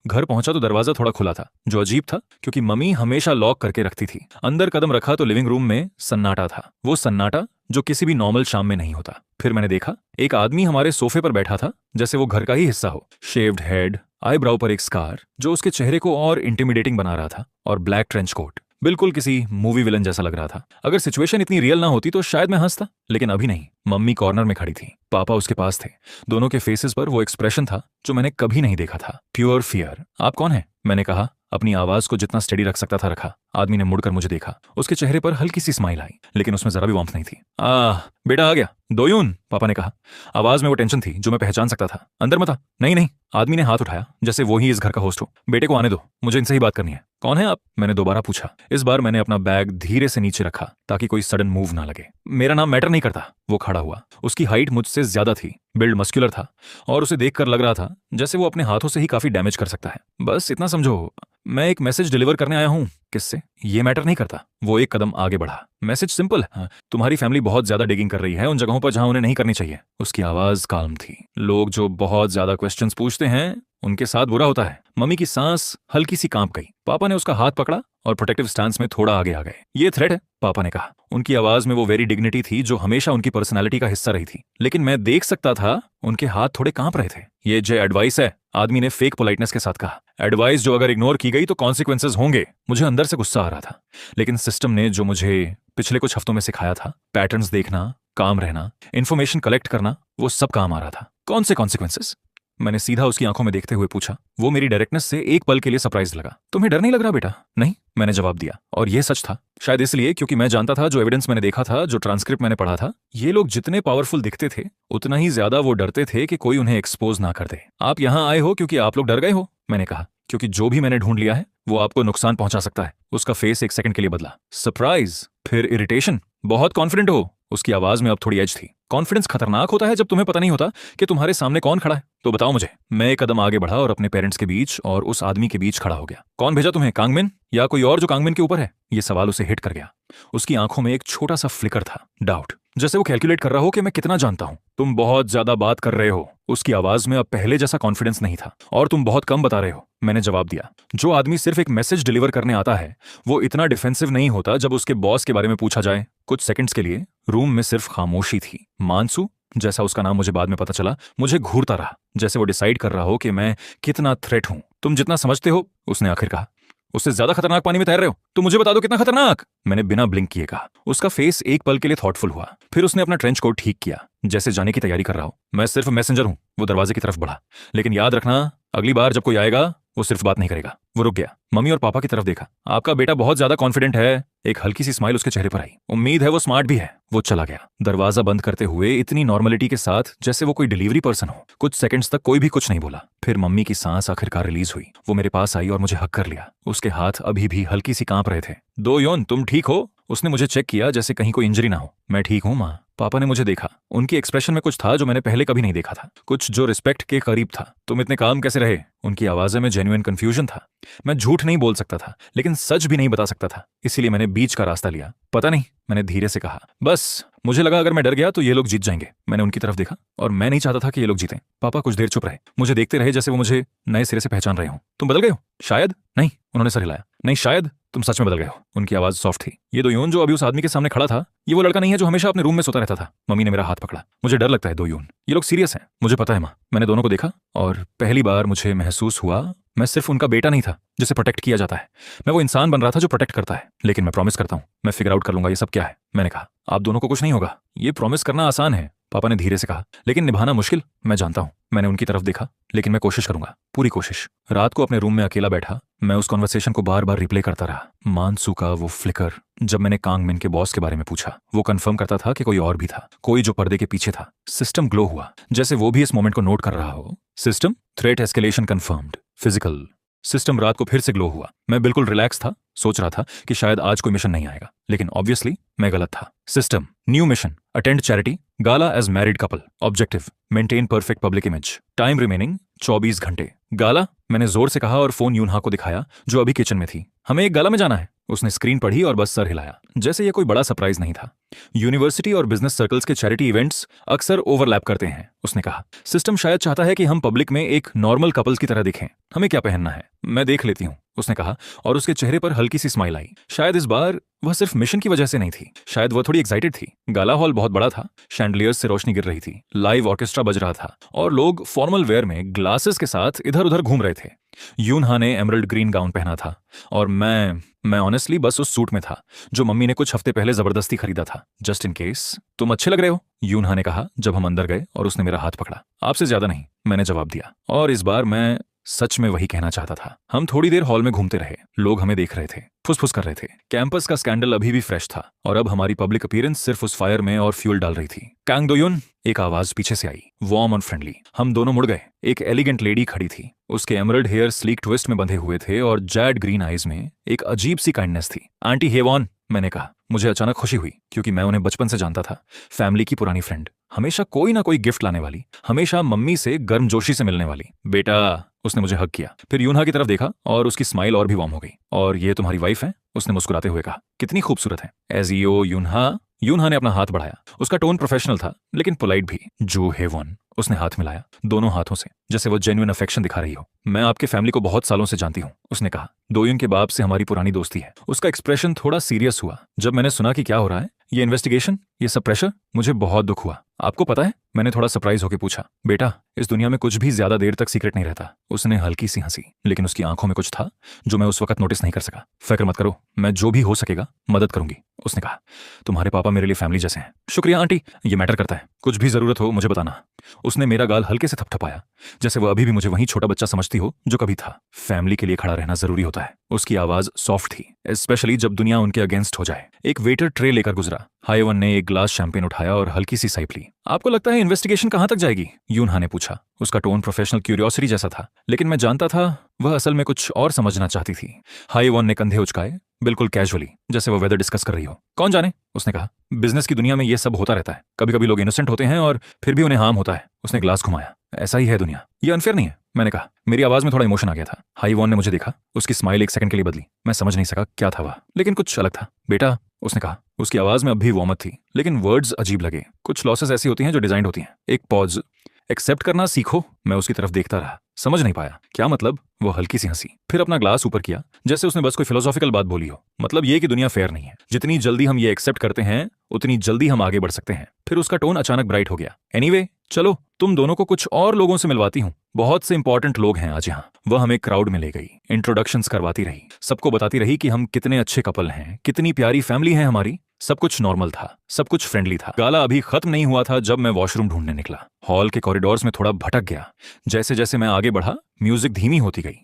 घर पहुंचा तो दरवाजा थोड़ा खुला था, जो अजीब था क्योंकि मम्मी हमेशा लॉक करके रखती थी। अंदर कदम रखा तो लिविंग रूम में सन्नाटा था, वो सन्नाटा जो किसी भी नॉर्मल शाम में नहीं होता। फिर मैंने देखा एक आदमी हमारे सोफे पर बैठा था, जैसे वो घर का ही हिस्सा हो। शेव्ड हेड, आईब्राउ पर एक स्कार जो उसके चेहरे को और इंटिमिडेटिंग बना रहा था, और ब्लैक ट्रेंच कोट, बिल्कुल किसी मूवी विलन जैसा लग रहा था। अगर सिचुएशन इतनी रियल ना होती तो शायद मैं हंसता, लेकिन अभी नहीं। मम्मी कॉर्नर में खड़ी थी, पापा उसके पास थे। दोनों के फेसेस पर वो एक्सप्रेशन था जो मैंने कभी नहीं देखा था, प्योर फियर। आप कौन है? मैंने कहा, अपनी आवाज को जितना स्टेडी रख सकता था रखा। आदमी ने मुड़कर मुझे देखा, उसके चेहरे पर हल्की सी स्माइल आई, लेकिन उसमें जरा भी वार्मथ नहीं थी। बेटा आ गया, दोयून, पापा ने कहा। आवाज में वो टेंशन थी जो मैं पहचान सकता था। अंदर मत आ। नहीं नहीं, आदमी ने हाथ उठाया जैसे वो ही इस घर का होस्ट हो। बेटे को आने दो, मुझे इनसे ही बात करनी है। कौन है आप? मैंने दोबारा पूछा। इस बार मैंने अपना बैग धीरे से नीचे रखा ताकि कोई सडन मूव ना लगे। मेरा नाम मैटर नहीं करता। वो खड़ा हुआ, उसकी हाइट मुझसे ज्यादा थी, बिल्ड मस्कुलर था, और उसे देखकर लग रहा था जैसे वो अपने हाथों से ही काफी डैमेज कर सकता है। बस इतना समझो, मैं एक मैसेज डिलीवर करने आया हूँ। किससे? ये मैटर नहीं करता। वो एक कदम आगे बढ़ा। मैसेज सिंपल है, तुम्हारी फैमिली बहुत ज्यादा डिगिंग कर रही है उन जगहों पर जहां उन्हें नहीं करनी चाहिए। उसकी आवाज काल्म थी। लोग जो बहुत ज्यादा क्वेश्चंस पूछते हैं उनके साथ बुरा होता है। मम्मी की सांस हल्की सी कांप गई। पापा ने उसका हाथ पकड़ा और प्रोटेक्टिव स्टांस में थोड़ा आगे आ गए। ये थ्रेट है, पापा ने कहा। उनकी आवाज में वो वेरी डिग्निटी थी जो हमेशा उनकी पर्सनालिटी का हिस्सा रही थी, लेकिन मैं देख सकता था उनके हाथ थोड़े कांप रहे थे। ये जो एडवाइस है, आदमी ने फेक पोलाइटनेस के साथ कहा। एडवाइस जो अगर इग्नोर की गई तो कॉन्सिक्वेंसेज होंगे। मुझे अंदर से गुस्सा आ रहा था, लेकिन सिस्टम ने जो मुझे पिछले कुछ हफ्तों में सिखाया था, पैटर्न्स देखना, काम रहना, इन्फॉर्मेशन कलेक्ट करना, वो सब काम आ रहा था। कौन से कॉन्सिक्वेंसेज? मैंने सीधा उसकी आंखों में देखते हुए पूछा। वो मेरी डायरेक्टनेस से एक पल के लिए सरप्राइज लगा। तुम्हें डर नहीं लग रहा बेटा? नहीं, मैंने जवाब दिया, और ये सच था। शायद इसलिए क्योंकि मैं जानता था, जो एविडेंस मैंने देखा था, जो ट्रांसक्रिप्ट मैंने पढ़ा था, ये लोग जितने पावरफुल दिखते थे उतना ही ज्यादा वो डरते थे कि कोई उन्हें एक्सपोज ना कर दे। आप यहाँ आए हो क्योंकि आप लोग डर गए हो? मैंने कहा, क्योंकि जो भी मैंने ढूंढ लिया है वो आपको नुकसान पहुंचा सकता है। उसका फेस एक सेकंड के लिए बदला। सरप्राइज, फिर इरिटेशन। बहुत कॉन्फिडेंट हो। उसकी आवाज में अब थोड़ी एज थी। कॉन्फिडेंस खतरनाक होता है जब तुम्हें पता नहीं होता कि तुम्हारे सामने कौन खड़ा है। तो बताओ मुझे। मैं एक कदम आगे बढ़ा और अपने पेरेंट्स के बीच और उस आदमी के बीच खड़ा हो गया। कौन भेजा तुम्हें, कांगमिन या कोई और जो कांगमिन के ऊपर है? ये सवाल उसे हिट कर गया। उसकी आंखों में एक छोटा सा फ्लिकर था, डाउट, जैसे वो कैलकुलेट कर रहा हो कि मैं कितना जानता हूं। तुम बहुत ज्यादा बात कर रहे हो। उसकी आवाज में अब पहले जैसा कॉन्फिडेंस नहीं था। और तुम बहुत कम बता रहे हो। मैंने जवाब दिया। जो आदमी सिर्फ एक मैसेज डिलीवर करने आता है वो इतना डिफेंसिव नहीं होता जब उसके बॉस के बारे में पूछा जाए। कुछ सेकंड्स के लिए रूम में सिर्फ खामोशी थी। मानसू, जैसा उसका नाम मुझे बाद में पता चला, मुझे घूरता रहा, जैसे वो डिसाइड कर रहा हो कि मैं कितना थ्रेट हूं। तुम जितना समझते हो, उसने आखिर कहा। उससे ज्यादा खतरनाक पानी में तैर रहे हो, तो मुझे बता दो कितना खतरनाक। मैंने बिना ब्लिंक किए कहा। उसका फेस एक पल के लिए थॉटफुल हुआ, फिर उसने अपना ट्रेंच कोट ठीक किया, जैसे जाने की तैयारी कर रहा हो। मैं सिर्फ मैसेंजर हूं। वो दरवाजे की तरफ बढ़ा। लेकिन याद रखना, अगली बार जब कोई आएगा वो सिर्फ बात नहीं करेगा। वो रुक गया। मम्मी और पापा की तरफ देखा। आपका बेटा बहुत ज्यादा कॉन्फिडेंट है। एक हल्की सी स्माइल उसके चेहरे पर आई। उम्मीद है वो स्मार्ट भी है। वो चला गया, दरवाजा बंद करते हुए इतनी नॉर्मलिटी के साथ जैसे वो कोई डिलीवरी पर्सन हो। कुछ सेकंड्स तक कोई भी कुछ नहीं बोला। फिर मम्मी की सांस आखिरकार रिलीज हुई। वो मेरे पास आई और मुझे हक कर लिया। उसके हाथ अभी भी हल्की सी कांप रहे थे। दो योन, तुम ठीक हो? उसने मुझे चेक किया जैसे कहीं कोई इंजरी ना हो। मैं ठीक हूं माँ। पापा ने मुझे देखा। उनकी एक्सप्रेशन में कुछ था जो मैंने पहले कभी नहीं देखा था, कुछ जो रिस्पेक्ट के करीब था। तुम इतने काम कैसे रहे? उनकी आवाज़ में जेन्युइन कंफ्यूजन था। मैं झूठ नहीं बोल सकता था, लेकिन सच भी नहीं बता सकता था, इसीलिए मैंने बीच का रास्ता लिया। पता नहीं, मैंने धीरे से कहा। बस मुझे लगा अगर मैं डर गया तो ये लोग जीत जाएंगे। मैंने उनकी तरफ देखा और मैं नहीं चाहता था कि ये लोग जीतें। पापा कुछ देर चुप रहे, मुझे देखते रहे जैसे वो मुझे नए सिरे से पहचान रहे हों। तुम बदल गए हो? शायद। नहीं, उन्होंने सर हिलाया। नहीं शायद, तुम सच में बदल गए हो। उनकी आवाज सॉफ्ट थी। ये दोयोन जो अभी उस आदमी के सामने खड़ा था, ये वो लड़का नहीं है जो हमेशा अपने रूम में सोता रहता था। मम्मी ने मेरा हाथ पकड़ा। मुझे डर लगता है दोयोन, ये लोग सीरियस हैं। मुझे पता है माँ। मैंने दोनों को देखा और पहली बार मुझे महसूस हुआ मैं सिर्फ उनका बेटा नहीं था जिसे प्रोटेक्ट किया जाता है। मैं वो इंसान बन रहा था जो प्रोटेक्ट करता है। लेकिन मैं प्रॉमिस करता हूँ, मैं फिगर आउट कर लूंगा ये सब क्या है। मैंने कहा, आप दोनों को कुछ नहीं होगा। ये प्रॉमिस करना आसान है, पापा ने धीरे से कहा, लेकिन निभाना मुश्किल। मैं जानता हूँ। मैंने उनकी तरफ देखा। लेकिन मैं कोशिश करूंगा, पूरी कोशिश। रात को अपने रूम में अकेला बैठा मैं उस कॉन्वर्सेशन को बार बार रिप्ले करता रहा। मानसू का वो फ्लिकर, जब मैंने कांग मिन के बॉस के बारे में पूछा, वो कंफर्म करता था कि कोई और भी था, कोई जो पर्दे के पीछे था। सिस्टम ग्लो हुआ, जैसे वो भी इस मोमेंट को नोट कर रहा हो। System threat escalation confirmed. Physical system रात को फिर से ग्लो हुआ। मैं बिल्कुल रिलैक्स था, सोच रहा था कि शायद आज कोई मिशन नहीं आएगा, लेकिन ऑब्वियसली मैं गलत था। System new mission, attend charity gala as married couple. Objective maintain perfect public image. Time remaining 24 घंटे। गाला, मैंने जोर से कहा और फोन यूनहा को दिखाया जो अभी किचन में थी। हमें एक गाला में जाना है। उसने स्क्रीन पढ़ी और बस सर हिलाया, जैसे ये कोई बड़ा सरप्राइज नहीं था। यूनिवर्सिटी और बिजनेस सर्कल्स के चैरिटी इवेंट्स अक्सर ओवरलैप करते हैं, उसने कहा। सिस्टम शायद चाहता है कि हम पब्लिक में एक नॉर्मल कपल्स की तरह दिखें। हमें क्या पहनना है? मैं देख लेती हूँ, उसने कहा और उसके चेहरे पर हल्की सी स्माइल आई। शायद इस बार वह सिर्फ मिशन की वजह से नहीं थी, शायद वह थोड़ी एक्साइटेड थी। गाला हॉल बहुत बड़ा था, शैंडलियर्स से रोशनी गिर रही थी, लाइव ऑर्केस्ट्रा बज रहा था और लोग फॉर्मल वेयर में ग्लासेस के साथ इधर उधर घूम रहे थे। यूनहा ने एमरल्ड ग्रीन गाउन पहना था और मैं ऑनेस्टली बस उस सूट में था जो मम्मी ने कुछ हफ्ते पहले जबरदस्ती खरीदा था, जस्ट इन केस। तुम अच्छे लग रहे हो, यूनहा ने कहा जब हम अंदर गए और उसने मेरा हाथ पकड़ा। आपसे ज्यादा नहीं, मैंने जवाब दिया। और इस बार मैं सच में वही कहना चाहता था। हम थोड़ी देर हॉल में घूमते रहे। लोग हमें देख रहे थे, फुसफुस कर रहे थे। कैंपस का स्कैंडल अभी भी फ्रेश था और अब हमारी पब्लिक अपीयरेंस सिर्फ उस फायर में और फ्यूल डाल रही थी। कांग दोयुन, एक आवाज पीछे से आई, वार्म और फ्रेंडली। हम दोनों मुड़ गए। एक एलिगेंट लेडी खड़ी थी। उसके एमरल्ड हेयर स्लीक ट्विस्ट में बंधे हुए थे और जैड ग्रीन आईज में एक अजीब सी काइंडनेस थी। आंटी हेवॉन, मैंने कहा। मुझे अचानक खुशी हुई क्योंकि मैं उन्हें बचपन से जानता था। फैमिली की पुरानी फ्रेंड, हमेशा कोई ना कोई गिफ्ट लाने वाली, हमेशा मम्मी से गर्मजोशी से मिलने वाली। बेटा, उसने मुझे हक किया, फिर यूनहा की तरफ देखा और उसकी स्माइल और भी वार्म हो गई। और ये तुम्हारी वाइफ है? उसने मुस्कुराते हुए कहा। कितनी खूबसूरत है। एज यो यूनहा। यूनहा ने अपना हाथ बढ़ाया। उसका टोन प्रोफेशनल था लेकिन पोलाइट भी। जो हेवन, उसने हाथ मिलाया दोनों हाथों से, जैसे वो जेन्युइन अफेक्शन दिखा रही हो। मैं आपके फैमिली को बहुत सालों से जानती हूँ, उसने कहा। दोयुन के बाप से हमारी पुरानी दोस्ती है। उसका एक्सप्रेशन थोड़ा सीरियस हुआ जब मैंने सुना कि क्या हो रहा है, ये इन्वेस्टिगेशन, ये सब प्रेशर। मुझे बहुत दुख हुआ। आपको पता है? मैंने थोड़ा सरप्राइज होकर पूछा। बेटा, इस दुनिया में कुछ भी ज्यादा देर तक सीक्रेट नहीं रहता। उसने हल्की सी हंसी, लेकिन उसकी आंखों में कुछ था जो मैं उस वक्त नोटिस नहीं कर सका। फिक्र मत करो, मैं जो भी हो सकेगा मदद करूंगी, उसने कहा। तुम्हारे पापा मेरे लिए फैमिली जैसे हैं। शुक्रिया आंटी, ये मैटर करता है। कुछ भी जरूरत हो मुझे बताना। उसने मेरा गाल हल्के से थपथपाया, जैसे वो अभी भी मुझे वही छोटा बच्चा समझती हो जो कभी था। फैमिली के लिए खड़ा रहना जरूरी होता है। उसकी आवाज सॉफ्ट थी, स्पेशली जब दुनिया उनके अगेंस्ट हो जाए। एक वेटर ट्रे लेकर गुजरा। हाईवन ने एक ग्लास शैंपेन उठाया और हल्की सी साइप ली। आपको लगता है इन्वेस्टिगेशन कहां तक जाएगी? यूनहा ने पूछा। उसका टोन प्रोफेशनल क्यूरियोसिटी जैसा था, लेकिन मैं जानता था वह असल में कुछ और समझना चाहती थी। हाईवन ने कंधे उचकाए, बिल्कुल कैजुअली, जैसे वो वेदर डिस्कस कर रही हो। कौन जाने, उसने कहा। बिजनेस की दुनिया में ये सब होता रहता है। कभी कभी लोग इनोसेंट होते हैं और फिर भी उन्हें हार्म होता है। उसने ग्लास घुमाया। ऐसा ही है दुनिया, ये अनफेयर नहीं है, मैंने कहा। मेरी आवाज में थोड़ा इमोशन आ गया था। हाईवॉन ने मुझे देखा। उसकी स्माइल एक सेकंड के लिए बदली। मैं समझ नहीं सका क्या था वह, लेकिन कुछ अलग था। बेटा, उसने कहा। उसकी आवाज में अब भी वार्मथ थी, लेकिन वर्ड्स अजीब लगे। कुछ लॉसेस ऐसी होती हैं जो डिजाइंड होती हैं। एक पॉज, एक्सेप्ट करना सीखो। मैं उसकी तरफ देखता रहा, समझ नहीं पाया क्या मतलब। वो हल्की सी हंसी, फिर अपना ग्लास ऊपर किया जैसे उसने बस कोई फिलोसॉफिकल बात बोली हो। मतलब ये कि दुनिया फेयर नहीं है, जितनी जल्दी हम ये एक्सेप्ट करते हैं उतनी जल्दी हम आगे बढ़ सकते हैं। फिर उसका टोन अचानक ब्राइट हो गया। एनीवे, चलो तुम दोनों को कुछ और लोगों से मिलवाती हूँ, बहुत से इंपॉर्टेंट लोग हैं आज यहाँ। वह हमें क्राउड में ले गई, इंट्रोडक्शंस करवाती रही, सबको बताती रही कि हम कितने अच्छे कपल हैं, कितनी प्यारी फैमिली है हमारी। सब कुछ नॉर्मल था, सब कुछ फ्रेंडली था। गाला अभी खत्म नहीं हुआ था जब मैं वॉशरूम ढूंढने निकला। हॉल के कॉरिडोर्स में थोड़ा भटक गया। जैसे जैसे मैं आगे बढ़ा म्यूजिक धीमी होती गई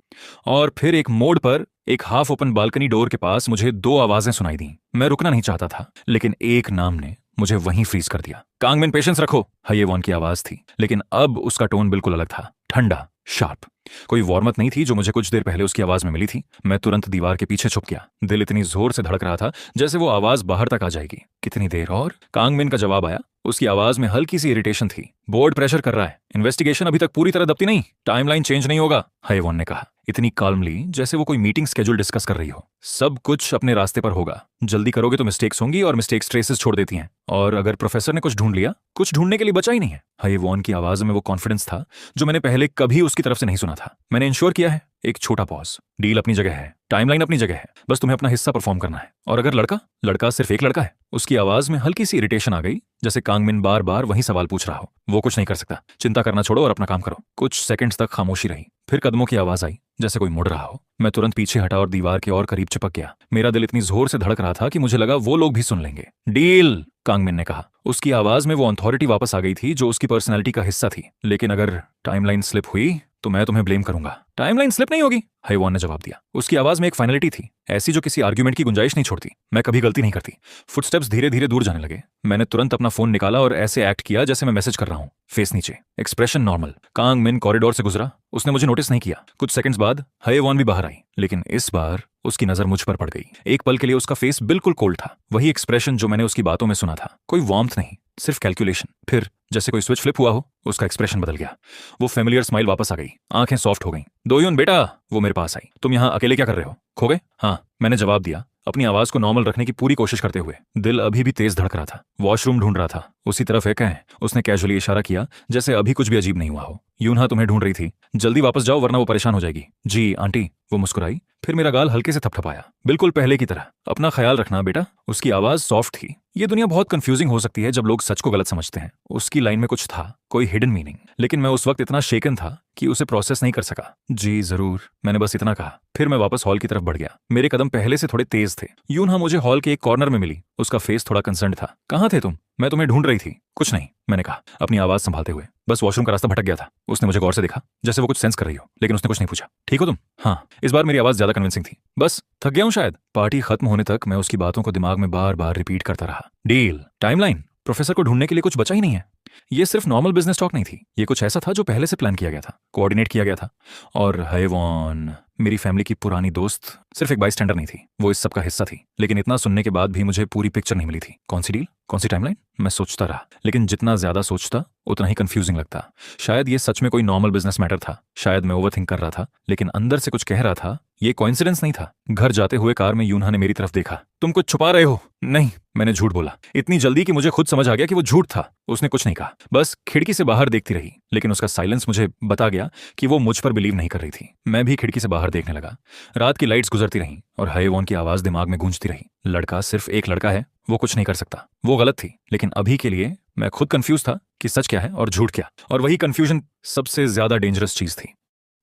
और फिर एक मोड़ पर एक हाफ ओपन बालकनी डोर के पास मुझे दो आवाजें सुनाई दी। मैं रुकना नहीं चाहता था, लेकिन एक नाम ने मुझे वहीं फ्रीज कर दिया। कांगमिन, पेशेंस रखो, हायेवॉन की आवाज थी, लेकिन अब उसका टोन बिल्कुल अलग था, ठंडा, शार्प। कोई वार्मथ नहीं थी जो मुझे कुछ देर पहले उसकी आवाज में मिली थी। मैं तुरंत दीवार के पीछे छुप गया। दिल इतनी जोर से धड़क रहा था जैसे वो आवाज बाहर तक आ जाएगी। कितनी देर और? कांगमिन का जवाब आया। उसकी आवाज में हल्की सी इरिटेशन थी। बोर्ड प्रेशर कर रहा है, इन्वेस्टिगेशन अभी तक पूरी तरह दबती नहीं, टाइमलाइन चेंज नहीं होगा, हायेवॉन ने कहा, इतनी काल्मली जैसे वो कोई मीटिंग स्केड्यूल डिस्कस कर रही हो। सब कुछ अपने रास्ते पर होगा, जल्दी करोगे तो मिस्टेक्स होंगी और मिस्टेक्स ट्रेसेस छोड़ देती हैं। और अगर प्रोफेसर ने कुछ ढूंढ लिया, कुछ ढूंढने के लिए बचा ही नहीं है। हायेवॉन की आवाज में वो कॉन्फिडेंस था जो मैंने पहले कभी उसकी तरफ से नहीं सुना था। मैंने इंश्योर किया है, एक छोटा पॉज, डील अपनी जगह है, टाइमलाइन अपनी जगह है, बस तुम्हें अपना हिस्सा परफॉर्म करना है। और अगर लड़का लड़का सिर्फ एक लड़का है। उसकी आवाज में हल्की सी इरिटेशन आ गई, जैसे कांगमिन बार बार वही सवाल पूछ रहा हो। वो कुछ नहीं कर सकता, चिंता करना छोड़ो और अपना काम करो। कुछ सेकंड्स तक खामोशी रही, फिर कदमों की आवाज आई जैसे कोई मुड़ रहा हो। मैं तुरंत पीछे हटा और दीवार के और करीब चिपक गया। मेरा दिल इतनी जोर से धड़क रहा था कि मुझे लगा वो लोग भी सुन लेंगे। डील, कांगमिन ने कहा। उसकी आवाज में वो अथॉरिटी वापस आ गई थी जो उसकी पर्सनैलिटी का हिस्सा थी। लेकिन अगर टाइमलाइन स्लिप हुई तो मैं तुम्हें ब्लेम करूंगा। टाइमलाइन स्लिप नहीं होगी, हायेवॉन ने जवाब दिया। उसकी आवाज में एक फाइनलिटी थी, ऐसी जो किसी आर्ग्यूमेंट की गुंजाइश नहीं छोड़ती। मैं कभी गलती नहीं करती। फुटस्टेप्स धीरे धीरे दूर जाने लगे। मैंने तुरंत अपना फोन निकाला और ऐसे एक्ट किया जैसे मैं मैसेज कर रहा हूँ। फेस नीचे, एक्सप्रेशन नॉर्मल। कांगमिन कॉरिडोर से गुजरा, उसने मुझे नोटिस नहीं किया। कुछ सेकंड्स बाद हायेवॉन भी बाहर आई, लेकिन इस बार उसकी नजर मुझ पर पड़ गई। एक पल के लिए उसका फेस बिल्कुल कोल्ड था, वही एक्सप्रेशन जो मैंने उसकी बातों में सुना था। कोई वार्मथ नहीं, सिर्फ कैलकुलेशन। फिर जैसे कोई स्विच फ्लिप हुआ हो, उसका एक्सप्रेशन बदल गया। वो फेमिलियर स्माइल वापस आ गई, आंखें सॉफ्ट हो गईं। दोयुन बेटा, वो मेरे पास आई। तुम यहाँ अकेले क्या कर रहे हो? खो गए? हाँ, मैंने जवाब दिया, अपनी आवाज को नॉर्मल रखने की पूरी कोशिश करते हुए। दिल अभी भी तेज धड़क रहा था। वॉशरूम ढूंढ रहा था, उसी तरफ है। उसने कैजुअली इशारा किया जैसे अभी कुछ भी अजीब नहीं हुआ हो। यूनहा तुम्हें ढूंढ रही थी, जल्दी वापस जाओ वरना वो परेशान हो जाएगी। जी आंटी, वो मुस्कुराई, फिर मेरा गाल हल्के से थपथपाया। बिल्कुल पहले की तरह, अपना ख्याल रखना बेटा। उसकी आवाज सॉफ्ट थी। ये दुनिया बहुत कंफ्यूजिंग हो सकती है जब लोग सच को गलत समझते हैं। उसकी लाइन में कुछ था, कोई हिडन मीनिंग, लेकिन मैं उस वक्त इतना शेकन था कि उसे प्रोसेस नहीं कर सका। जी जरूर, मैंने बस इतना कहा। फिर मैं वापस हॉल की तरफ बढ़ गया। मेरे कदम पहले से थोड़े तेज थे। यूनहा मुझे हॉल के एक कॉर्नर में मिली। उसका फेस थोड़ा कंसर्न था। कहाँ थे तुम? मैं तुम्हें ढूंढ रही थी। कुछ नहीं, मैंने कहा, अपनी आवाज संभालते हुए, बस वॉशरूम का रास्ता भटक गया था। उसने मुझे गौर से देखा, जैसे वो कुछ सेंस कर रही हो, लेकिन उसने कुछ नहीं पूछा। ठीक हो तुम? हाँ। इस बार मेरी आवाज ज्यादा कन्विंसिंग थी। बस थक गया हूँ शायद। पार्टी खत्म होने तक मैं उसकी बातों को दिमाग में बार बार रिपीट करता रहा। डील, टाइमलाइन, प्रोफेसर को ढूंढने के लिए कुछ बचा ही नहीं है। ये सिर्फ नॉर्मल बिजनेस टॉक नहीं थी, ये कुछ ऐसा था जो पहले से प्लान किया गया था, कोऑर्डिनेट किया गया था। और हायेवॉन, मेरी फैमिली की पुरानी दोस्त, सिर्फ एक बाइस्टैंडर नहीं थी, वो इस सब का हिस्सा थी। लेकिन इतना सुनने के बाद भी मुझे पूरी पिक्चर नहीं मिली थी। कौन सी डील, कौन सी टाइमलाइन? मैं सोचता रहा, लेकिन जितना ज्यादा सोचता उतना ही कंफ्यूजिंग लगता। शायद ये सच में कोई नॉर्मल बिजनेस मैटर था, शायद मैं ओवरथिंक कर रहा था, लेकिन अंदर से कुछ कह रहा था ये कोइंसिडेंस नहीं था। घर जाते हुए कार में यूनहा ने मेरी तरफ देखा। तुम कुछ छुपा रहे हो? नहीं, मैंने झूठ बोला, इतनी जल्दी कि मुझे खुद समझ आ गया कि वो झूठ था। उसने कुछ नहीं कहा, बस खिड़की से बाहर देखती रही, लेकिन उसका साइलेंस मुझे बता गया कि वो मुझ पर बिलीव नहीं कर रही थी। मैं भी खिड़की से बाहर देखने लगा। रात की लाइट्स गुजरती रहीं और हायेवॉन की आवाज दिमाग में गूंजती रही। लड़का सिर्फ एक लड़का है, वो कुछ नहीं कर सकता। वो गलत थी, लेकिन अभी के लिए मैं खुद कंफ्यूज था कि सच क्या है और झूठ क्या। और वही कंफ्यूजन सबसे ज्यादा डेंजरस चीज थी।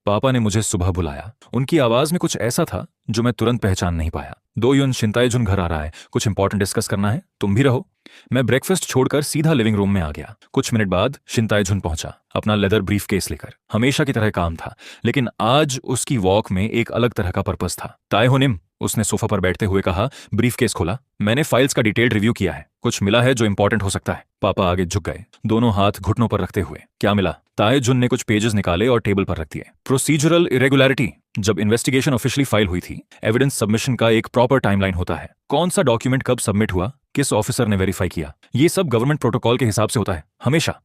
पापा ने मुझे सुबह बुलाया। उनकी आवाज में कुछ ऐसा था जो मैं तुरंत पहचान नहीं पाया। दोयुन, शिंताएजुन घर आ रहा है, कुछ इंपॉर्टेंट डिस्कस करना है, तुम भी रहो। मैं ब्रेकफास्ट छोड़कर सीधा लिविंग रूम में आ गया। कुछ मिनट बाद शिंताएजुन पहुंचा, अपना लेदर ब्रीफ केस लेकर। हमेशा की तरह काम था, लेकिन आज उसकी वॉक में एक अलग तरह का पर्पस था। ताएहोनिम, उसने सोफा पर बैठते हुए कहा। ब्रीफ केस खोला। मैंने फाइल्स का डिटेल्ड रिव्यू किया है, कुछ मिला है जो इंपॉर्टेंट हो सकता है। पापा आगे झुक गए, दोनों हाथ घुटनों पर रखते हुए। क्या मिला? ताएजुन ने कुछ पेजेस निकाले और टेबल पर रख दिए। प्रोसीजरल इरेगुलरिटी, जब इन्वेस्टिगेशन ऑफिशियली फाइल हुई थी, एविडेंस सबमिशन का एक प्रॉपर टाइमलाइन होता है। कौन सा डॉक्यूमेंट कब सबमिट हुआ, किस ऑफिसर ने वेरीफाई किया, ये सब गवर्नमेंट प्रोटोकॉल के हिसाब से होता है हमेशा।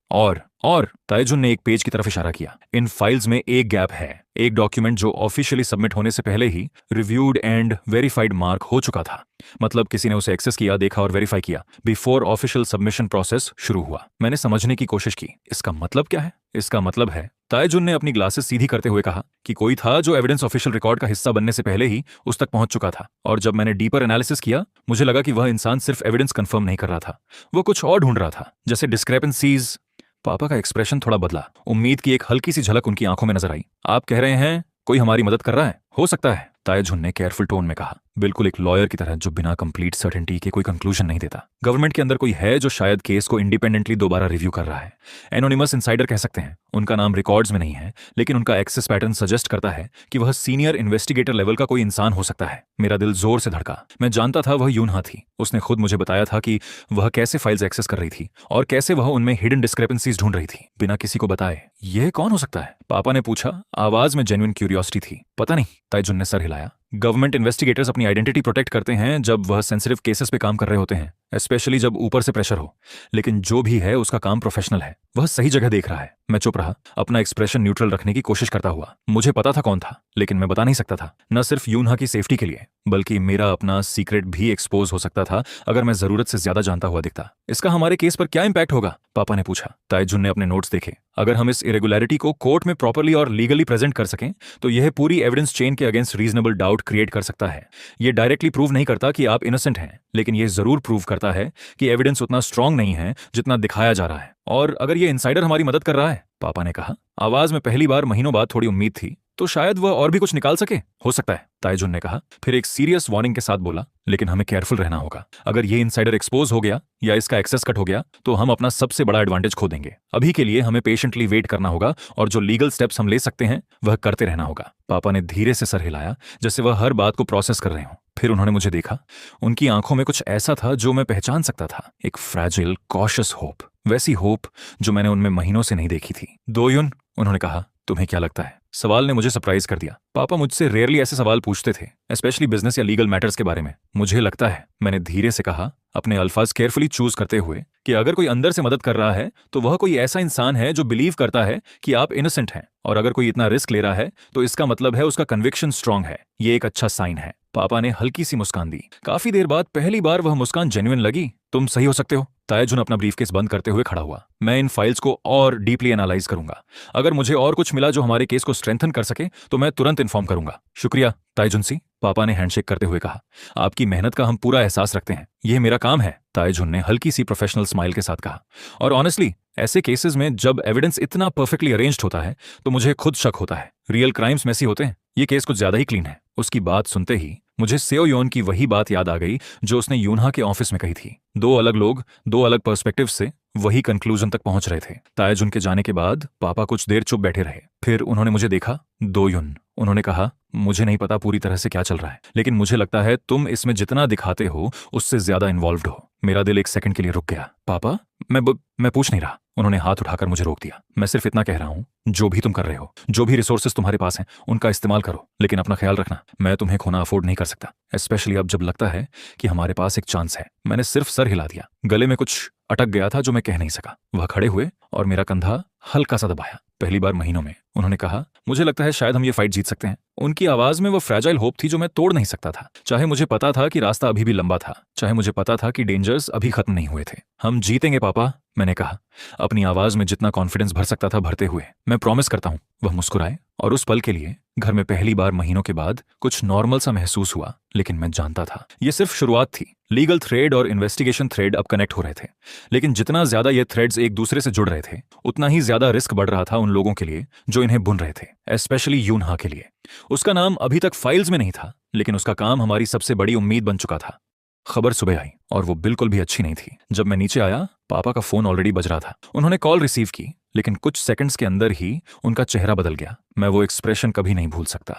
और ताएजुन ने एक पेज की तरफ इशारा किया। इन फाइल्स में एक गैप है, एक डॉक्यूमेंट जो ऑफिशियली सबमिट होने से पहले ही रिव्यूड एंड वेरीफाइड मार्क हो चुका था। मतलब किसी ने उसे एक्सेस किया, देखा और वेरीफाई किया बिफोर ऑफिशियल सबमिशन प्रोसेस शुरू हुआ। मैंने समझने की कोशिश की, इसका मतलब क्या है? इसका मतलब है, तायजुन ने अपनी ग्लासेस सीधी करते हुए कहा, कि कोई था जो एविडेंस ऑफिशियल रिकॉर्ड का हिस्सा बनने से पहले ही उस तक पहुंच चुका था। और जब मैंने डीपर एनालिसिस किया, मुझे लगा कि वह इंसान सिर्फ एविडेंस कंफर्म नहीं कर रहा था, वो कुछ और ढूंढ रहा था, जैसे डिस्क्रेपेंसीज। पापा का एक्सप्रेशन थोड़ा बदला, उम्मीद की एक हल्की सी झलक उनकी आंखों में नजर आई। आप कह रहे हैं कोई हमारी मदद कर रहा है? हो सकता है, तायजुन ने केयरफुल टोन में कहा, बिल्कुल एक लॉयर की तरह जो बिना कंप्लीट सर्टेनिटी के कोई कंक्लूजन नहीं देता। गवर्नमेंट के अंदर कोई है जो शायद केस को इंडिपेंडेंटली दोबारा रिव्यू कर रहा है। एनोनिमस इनसाइडर कह सकते हैं। उनका नाम रिकॉर्ड्स में नहीं है, लेकिन उनका एक्सेस पैटर्न सजेस्ट करता है कि वह सीनियर इन्वेस्टिगेटर लेवल का कोई इंसान हो सकता है। मेरा दिल जोर से धड़का। मैं जानता था वह यूनहा थी। उसने खुद मुझे बताया था कि वह कैसे फाइल्स एक्सेस कर रही थी और कैसे वह उनमें हिडन डिस्क्रेपेंसीज ढूंढ रही थी बिना किसी को बताए। यह कौन हो सकता है? पापा ने पूछा, आवाज में जेन्युइन क्यूरियोसिटी थी। पता नहीं, तायजुन ने सर हिलाया। गवर्नमेंट इन्वेस्टिगेटर्स अपनी आइडेंटिटी प्रोटेक्ट करते हैं जब वह सेंसिटिव केसेस पे काम कर रहे होते हैं, स्पेशली जब ऊपर से प्रेशर हो। लेकिन जो भी है उसका काम प्रोफेशनल है, वह सही जगह देख रहा है। मैं चुप रहा, अपना एक्सप्रेशन न्यूट्रल रखने की कोशिश करता हुआ। मुझे पता था कौन था, लेकिन मैं बता नहीं सकता था। न सिर्फ यूनहा की सेफ्टी के लिए, बल्कि मेरा अपना सीक्रेट भी एक्सपोज हो सकता था अगर मैं जरूरत से ज्यादा जानता हुआ दिखता। इसका हमारे केस पर क्या इंपैक्ट होगा? पापा ने पूछा। तायजुन ने अपने नोट्स देखे। अगर हम इस इरेगुलरिटी को कोर्ट में प्रॉपरली और लीगली प्रेजेंट कर सकें, तो यह पूरी एविडेंस चेन के अगेंस्ट रीजनेबल डाउट क्रिएट कर सकता है। यह डायरेक्टली प्रूव नहीं करता कि आप इनोसेंट हैं, लेकिन यह जरूर प्रूव करता है कि एविडेंस उतना स्ट्रांग नहीं है जितना दिखाया जा रहा है। और अगर ये इनसाइडर हमारी मदद कर रहा है, पापा ने कहा। आवाज में पहली बार महीनों बाद थोड़ी उम्मीद थी, तो शायद वह और भी कुछ निकाल सके। हो सकता है, तायजुन ने कहा, फिर एक सीरियस वार्निंग के साथ बोला, लेकिन हमें केयरफुल रहना होगा। अगर ये इनसाइडर एक्सपोज हो गया या इसका एक्सेस कट हो गया, तो हम अपना सबसे बड़ा एडवांटेज खो देंगे। अभी के लिए हमें पेशेंटली वेट करना होगा और जो लीगल स्टेप्स हम ले सकते हैं वह करते रहना होगा। पापा ने धीरे से सर हिलाया, जैसे वह हर बात को प्रोसेस कर रहे हों। फिर उन्होंने मुझे देखा। उनकी आंखों में कुछ ऐसा था जो मैं पहचान सकता था, एक फ्रैजिल कॉशियस होप, वैसी होप जो मैंने उनमें महीनों से नहीं देखी थी। दोयुन, उन्होंने कहा, तुम्हें क्या लगता है? सवाल ने मुझे सरप्राइज कर दिया। पापा मुझसे रेयरली ऐसे सवाल पूछते थे, स्पेशली बिजनेस या लीगल मैटर्स के बारे में। मुझे लगता है, मैंने धीरे से कहा, अपने अल्फाज केयरफुली चूज करते हुए, कि अगर कोई अंदर से मदद कर रहा है तो वह कोई ऐसा इंसान है जो बिलीव करता है कि आप इनोसेंट हैं। और अगर कोई इतना रिस्क ले रहा है तो इसका मतलब है उसका कन्विक्शन स्ट्रांग है। ये एक अच्छा साइन है। पापा ने हल्की सी मुस्कान दी। काफी देर बाद पहली बार वह मुस्कान जेन्युइन लगी। तुम सही हो सकते हो। तायजुन अपना ब्रीफकेस बंद करते हुए खड़ा हुआ। मैं इन फाइल्स को और डीपली एनालाइज करूंगा। अगर मुझे और कुछ मिला जो हमारे केस को स्ट्रेंथन कर सके तो मैं तुरंत इन्फॉर्म करूंगा। शुक्रिया तायजुन सी, पापा ने हैंडशेक करते हुए कहा। आपकी मेहनत का हम पूरा एहसास रखते हैं। यह मेरा काम है, तायजुन ने हल्की सी प्रोफेशनल स्माइल के साथ कहा। और ऑनेस्टली, ऐसे केसेस में जब एविडेंस इतना परफेक्टली अरेंज्ड होता है तो मुझे खुद शक होता है। रियल क्राइम्स मैसी होते हैं। ये केस कुछ ज्यादा ही क्लीन है। उसकी बात सुनते ही मुझे सेओ योन की वही बात याद आ गई जो उसने यूनहा के ऑफिस में कही थी। दो अलग लोग, दो अलग पर्सपेक्टिव से वही कंक्लूजन तक पहुंच रहे थे। तायजुन के जाने के बाद पापा कुछ देर चुप बैठे रहे। फिर उन्होंने मुझे देखा। दोयुन, उन्होंने कहा, मुझे नहीं पता पूरी तरह से क्या चल रहा है, लेकिन मुझे लगता है तुम इसमें जितना दिखाते हो उससे ज्यादा इन्वॉल्व्ड हो। मेरा दिल एक सेकंड के लिए रुक गया। पापा, मैं पूछ नहीं रहा। उन्होंने हाथ उठाकर मुझे रोक दिया। मैं सिर्फ इतना कह रहा हूं, जो भी तुम कर रहे हो, जो भी रिसोर्सेज तुम्हारे पास हैं, उनका इस्तेमाल करो, लेकिन अपना ख्याल रखना। मैं तुम्हें खोना अफोर्ड नहीं कर सकता, स्पेशली अब जब लगता है कि हमारे पास एक चांस है। मैंने सिर्फ सर हिला दिया। गले में कुछ अटक गया था जो मैं कह नहीं सका। वह खड़े हुए और मेरा कंधा हल्का सा दबाया। पहली बार महीनों में। उन्होंने कहा, मुझे लगता है शायद हम ये फाइट जीत सकते हैं। उनकी आवाज में वो फ्रैजाइल होप थी जो मैं तोड़ नहीं सकता था। चाहे मुझे पता था कि रास्ता अभी भी लंबा था, चाहे मुझे पता था कि डेंजर्स अभी खत्म नहीं हुए थे। हम जीतेंगे पापा, मैंने कहा, अपनी आवाज में जितना कॉन्फिडेंस भर सकता था भरते हुए। मैं प्रॉमिस करता हूं। वह मुस्कुराए और उस पल के लिए घर में पहली बार महीनों के बाद कुछ नॉर्मल सा महसूस हुआ। लेकिन मैं जानता था ये सिर्फ शुरुआत थी। लीगल थ्रेड और इन्वेस्टिगेशन थ्रेड अब कनेक्ट हो रहे थे, लेकिन जितना ज्यादा ये थ्रेड्स एक दूसरे से जुड़ रहे थे, उतना ही ज्यादा रिस्क बढ़ रहा था उन लोगों के लिए जो इन्हें बुन रहे थे, स्पेशली यूनहा के लिए। उसका नाम अभी तक फाइल्स में नहीं था, लेकिन उसका काम हमारी सबसे बड़ी उम्मीद बन चुका था। खबर सुबह आई और वो बिल्कुल भी अच्छी नहीं थी। जब मैं नीचे आया, पापा का फोन ऑलरेडी बज रहा था। उन्होंने कॉल रिसीव की, लेकिन कुछ सेकंड्स के अंदर ही उनका चेहरा बदल गया। मैं वो एक्सप्रेशन कभी नहीं भूल सकता,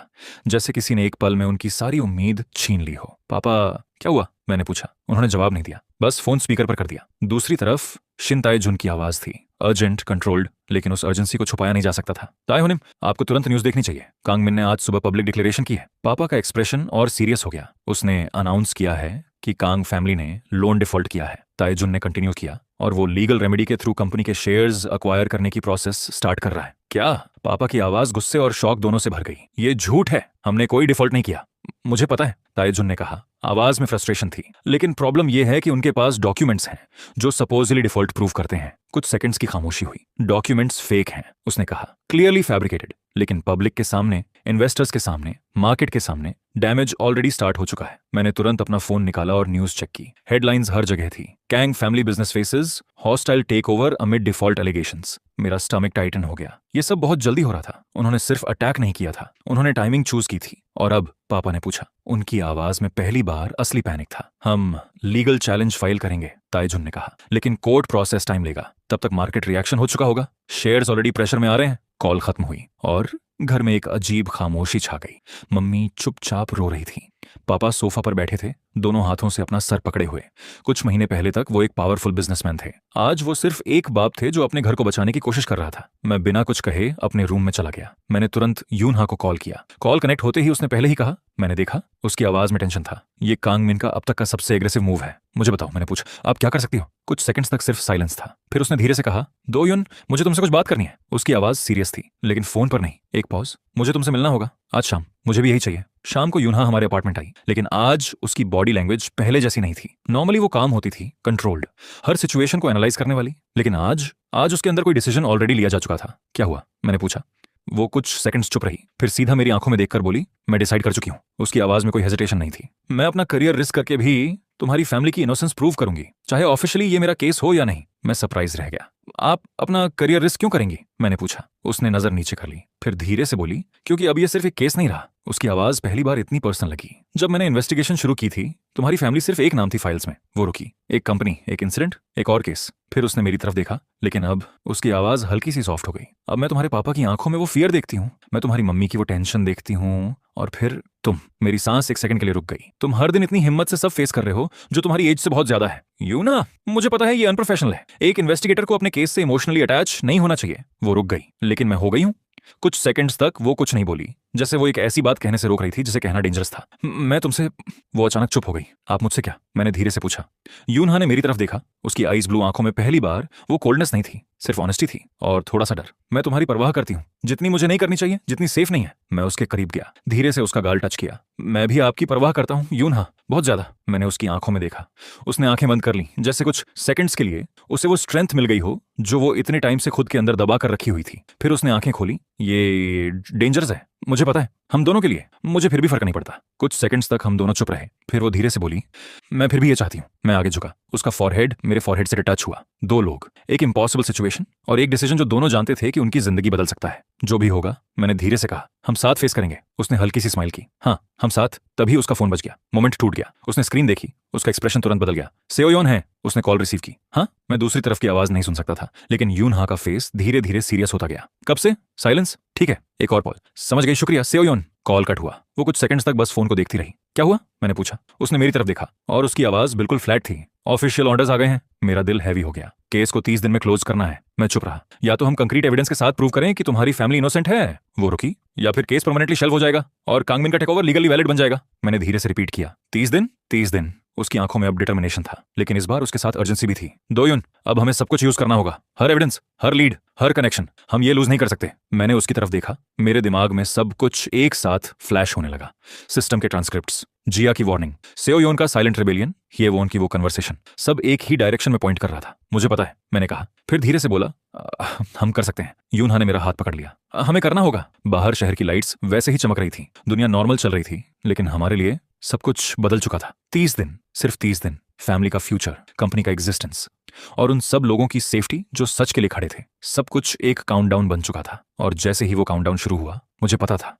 जैसे किसी ने एक पल में उनकी सारी उम्मीद छीन ली हो। पापा, क्या हुआ? मैंने पूछा। उन्होंने जवाब नहीं दिया, बस फोन स्पीकर पर कर दिया। दूसरी तरफ शिन तायजुन की आवाज थी, अर्जेंट, कंट्रोल्ड, लेकिन उस अर्जेंसी को छुपाया नहीं जा सकता था। तायहुनिम, आपको तुरंत न्यूज देखनी चाहिए। कांगमिन ने आज सुबह पब्लिक डिक्लेरेशन की है। पापा का एक्सप्रेशन और सीरियस हो गया। उसने अनाउंस किया है कि कांग फैमिली ने लोन डिफॉल्ट किया है। तायजुन ने कंटिन्यू किया, और वो लीगल रेमेडी के थ्रू कंपनी के शेयर्स अक्वायर करने की प्रोसेस स्टार्ट कर रहा है। क्या? पापा की आवाज गुस्से और शॉक दोनों से भर गई। ये झूठ है, हमने कोई डिफॉल्ट नहीं किया। मुझे पता है, ताइजुन ने कहा। आवाज में फ्रस्ट्रेशन थी। लेकिन प्रॉब्लम यह है कि उनके पास डॉक्यूमेंट्स हैं जो सपोजली डिफॉल्ट प्रूव करते हैं। कुछ सेकंड्स की खामोशी हुई। डॉक्यूमेंट्स फेक हैं, उसने कहा, क्लियरली फैब्रिकेटेड। लेकिन पब्लिक के सामने, इन्वेस्टर्स के सामने, मार्केट के सामने डैमेज ऑलरेडी स्टार्ट हो चुका है। मैंने तुरंत अपना फोन निकाला और न्यूज चेक की। हेडलाइंस हर जगह थी। Kang family business faces hostile take over amid default allegations. मेरा स्टमक टाइटन हो गया। ये सब बहुत जल्दी हो रहा था। उन्होंने सिर्फ अटैक नहीं किया था, उन्होंने टाइमिंग चूज की थी। और अब? पापा ने पूछा। उनकी आवाज में पहली बार असली पैनिक था। हम लीगल चैलेंज फाइल करेंगे, ताइजुन ने कहा, लेकिन कोर्ट प्रोसेस टाइम लेगा। तब तक मार्केट रिएक्शन हो चुका होगा, शेयर्स ऑलरेडी प्रेशर में आ रहे हैं। कॉल खत्म हुई और घर में एक अजीब खामोशी छा गई। मम्मी चुपचाप रो रही थी। पापा सोफा पर बैठे थे, दोनों हाथों से अपना सर पकड़े हुए। कुछ महीने पहले तक वो एक पावरफुल बिजनेसमैन थे। आज वो सिर्फ एक बाप थे जो अपने घर को बचाने की कोशिश कर रहा था। मैं बिना कुछ कहे अपने रूम में चला गया। मैंने तुरंत यूनहा को कॉल किया। कॉल कनेक्ट होते ही उसने पहले ही कहा, मैंने देखा। उसकी आवाज में टेंशन था। ये कांग मिन का अब तक का सबसे एग्रेसिव मूव है। मुझे बताओ, मैंने पूछा, आप क्या कर सकती हो? कुछ सेकंड्स तक सिर्फ साइलेंस था। फिर उसने धीरे से कहा, दो युन, मुझे तुमसे कुछ बात करनी है। उसकी आवाज सीरियस थी, लेकिन फोन पर नहीं। एक पॉज। मुझे तुमसे मिलना होगा आज शाम। मुझे भी यही चाहिए। शाम को यूनहा हमारे अपार्टमेंट आई, लेकिन आज उसकी बॉडी लैंग्वेज पहले जैसी नहीं थी। नॉर्मली वो काम होती थी, कंट्रोल्ड, हर सिचुएशन को एनालाइज करने वाली। लेकिन आज उसके अंदर कोई डिसीजन ऑलरेडी लिया जा चुका था। क्या हुआ? मैंने पूछा। वो कुछ सेकंड्स चुप रही, फिर सीधा मेरी आंखों में देखकर बोली, मैं डिसाइड कर चुकी हूँ। उसकी आवाज में कोई हेजिटेशन नहीं थी। मैं अपना करियर रिस्क करके भी तुम्हारी फैमिली की इनोसेंस प्रूव करूंगी, चाहे ऑफिशियली ये मेरा केस हो या नहीं। मैं सरप्राइज रह गया। आप अपना करियर रिस्क क्यों करेंगी? मैंने पूछा। उसने नजर नीचे कर ली, फिर धीरे से बोली, क्योंकि अब ये सिर्फ एक केस नहीं रहा। उसकी आवाज पहली बार इतनी पर्सनल लगी। जब मैंने इन्वेस्टिगेशन शुरू की थी, तुम्हारी फैमिली सिर्फ एक नाम थी फाइल्स में। वो रुकी। एक कंपनी, एक इंसिडेंट, एक और केस। फिर उसने मेरी तरफ देखा, लेकिन अब उसकी आवाज हल्की सी सॉफ्ट हो गई। अब मैं तुम्हारे पापा की आंखों में वो फियर देखती हूँ, मैं तुम्हारी मम्मी की वो टेंशन देखती हूँ, और फिर तुम। मेरी सांस एक सेकंड के लिए रुक गई। तुम हर दिन इतनी हिम्मत से सब फेस कर रहे हो जो तुम्हारी एज से बहुत ज्यादा है। यूना, मुझे पता है ये अनप्रोफेशनल है। एक इन्वेस्टिगेटर को अपने केस से इमोशनली अटैच नहीं होना चाहिए। वो रुक गई, लेकिन मैं हो गई हूं। कुछ सेकंड्स तक वो कुछ नहीं बोली, जैसे वो एक ऐसी बात कहने से रोक रही थी जिसे कहना डेंजरस था। मैं तुमसे। वो अचानक चुप हो गई। आप मुझसे क्या? मैंने धीरे से पूछा। यूनहा ने मेरी तरफ देखा। उसकी आइज ब्लू आंखों में पहली बार वो कोल्डनेस नहीं थी, सिर्फ ऑनेस्टी थी और थोड़ा सा डर। मैं तुम्हारी परवाह करती हूँ, जितनी मुझे नहीं करनी चाहिए, जितनी सेफ नहीं है। मैं उसके करीब गया, धीरे से उसका गाल टच किया। मैं भी आपकी परवाह करता हूँ यूनहा, बहुत ज्यादा। मैंने उसकी आंखों में देखा। उसने आंखें बंद कर ली, जैसे कुछ सेकंड्स के लिए उसे वो स्ट्रेंथ मिल गई हो जो वो इतने टाइम से खुद के अंदर दबा कर रखी हुई थी। फिर उसने आंखें खोली। ये डेंजरस है, मुझे पता है, हम दोनों के लिए। मुझे फिर भी फर्क नहीं पड़ता। कुछ सेकंड्स तक हम दोनों चुप रहे। फिर वो धीरे से बोली, मैं फिर भी ये चाहती हूँ। मैं आगे झुका। उसका फॉरहेड मेरे फॉरहेड से टच हुआ। दो लोग, एक इम्पॉसिबल सिचुएशन और एक डिसीजन जो दोनों जानते थे कि उनकी जिंदगी बदल सकता है। जो भी होगा, मैंने धीरे से कहा, हम साथ फेस करेंगे। उसने हल्की सी स्माइल की। हाँ, हम साथ। तभी उसका फोन बज गया। मोमेंट टूट गया। उसने स्क्रीन देखी। उसका एक्सप्रेशन तुरंत बदल गया। सेओयोन है। उसने कॉल रिसीव की। हाँ, मैं दूसरी तरफ की आवाज नहीं सुन सकता था, लेकिन यूनहा का फेस धीरे धीरे सीरियस होता गया। कब से? साइलेंस। ठीक है, एक और कॉल। समझ गई, शुक्रिया सेओयोन। कॉल कट हुआ। वो कुछ सेकंड्स तक बस फोन को देखती रही। क्या हुआ? मैंने पूछा। उसने मेरी तरफ देखा और उसकी आवाज बिल्कुल फ्लैट थी। ऑफिशियल ऑर्डर्स आ गए हैं। मेरा दिल हैवी हो गया। केस को 30 दिन में क्लोज करना है। मैं चुप रहा। या तो हम कंक्रीट एविडेंस के साथ प्रूव करें कि तुम्हारी फैमिली इनोसेंट है। वो रुकी। या फिर केस परमानेंटली शेल्व हो जाएगा और कांगमिन का टेकओवर लीगली वैलिड बन जाएगा। मैंने धीरे से रिपीट किया। 30 दिन? 30 दिन। उसकी आंखों में अब डिटर्मिनेशन था, लेकिन इस बार उसके साथ अर्जेंसी भी थी। दोयुन, अब हमें सब कुछ यूज करना होगा। हर एविडेंस, हर लीड, हर कनेक्शन। हम ये लूज नहीं कर सकते। मैंने उसकी तरफ देखा। मेरे दिमाग में सब कुछ एक साथ फ्लैश होने लगा। सिस्टम के ट्रांसक्रिप्ट्स, जिया की वार्निंग, सेओयोन का साइलेंट रिबेलियन, हिएवोन की वो कन्वर्सेशन, सब एक ही डायरेक्शन में पॉइंट कर रहा था। मुझे पता है, मैंने कहा। फिर धीरे से बोला, हम कर सकते हैं। यूनहा ने मेरा हाथ पकड़ लिया। हमें करना होगा। बाहर शहर की लाइट्स वैसे ही चमक रही थी। दुनिया नॉर्मल चल रही थी, लेकिन हमारे लिए सब कुछ बदल चुका था। 30 दिन, सिर्फ 30 दिन। फैमिली का फ्यूचर, कंपनी का एग्जिस्टेंस और उन सब लोगों की सेफ्टी जो सच के लिए खड़े थे। सब कुछ एक काउंटडाउन बन चुका था और जैसे ही वो काउंटडाउन शुरू हुआ, मुझे पता था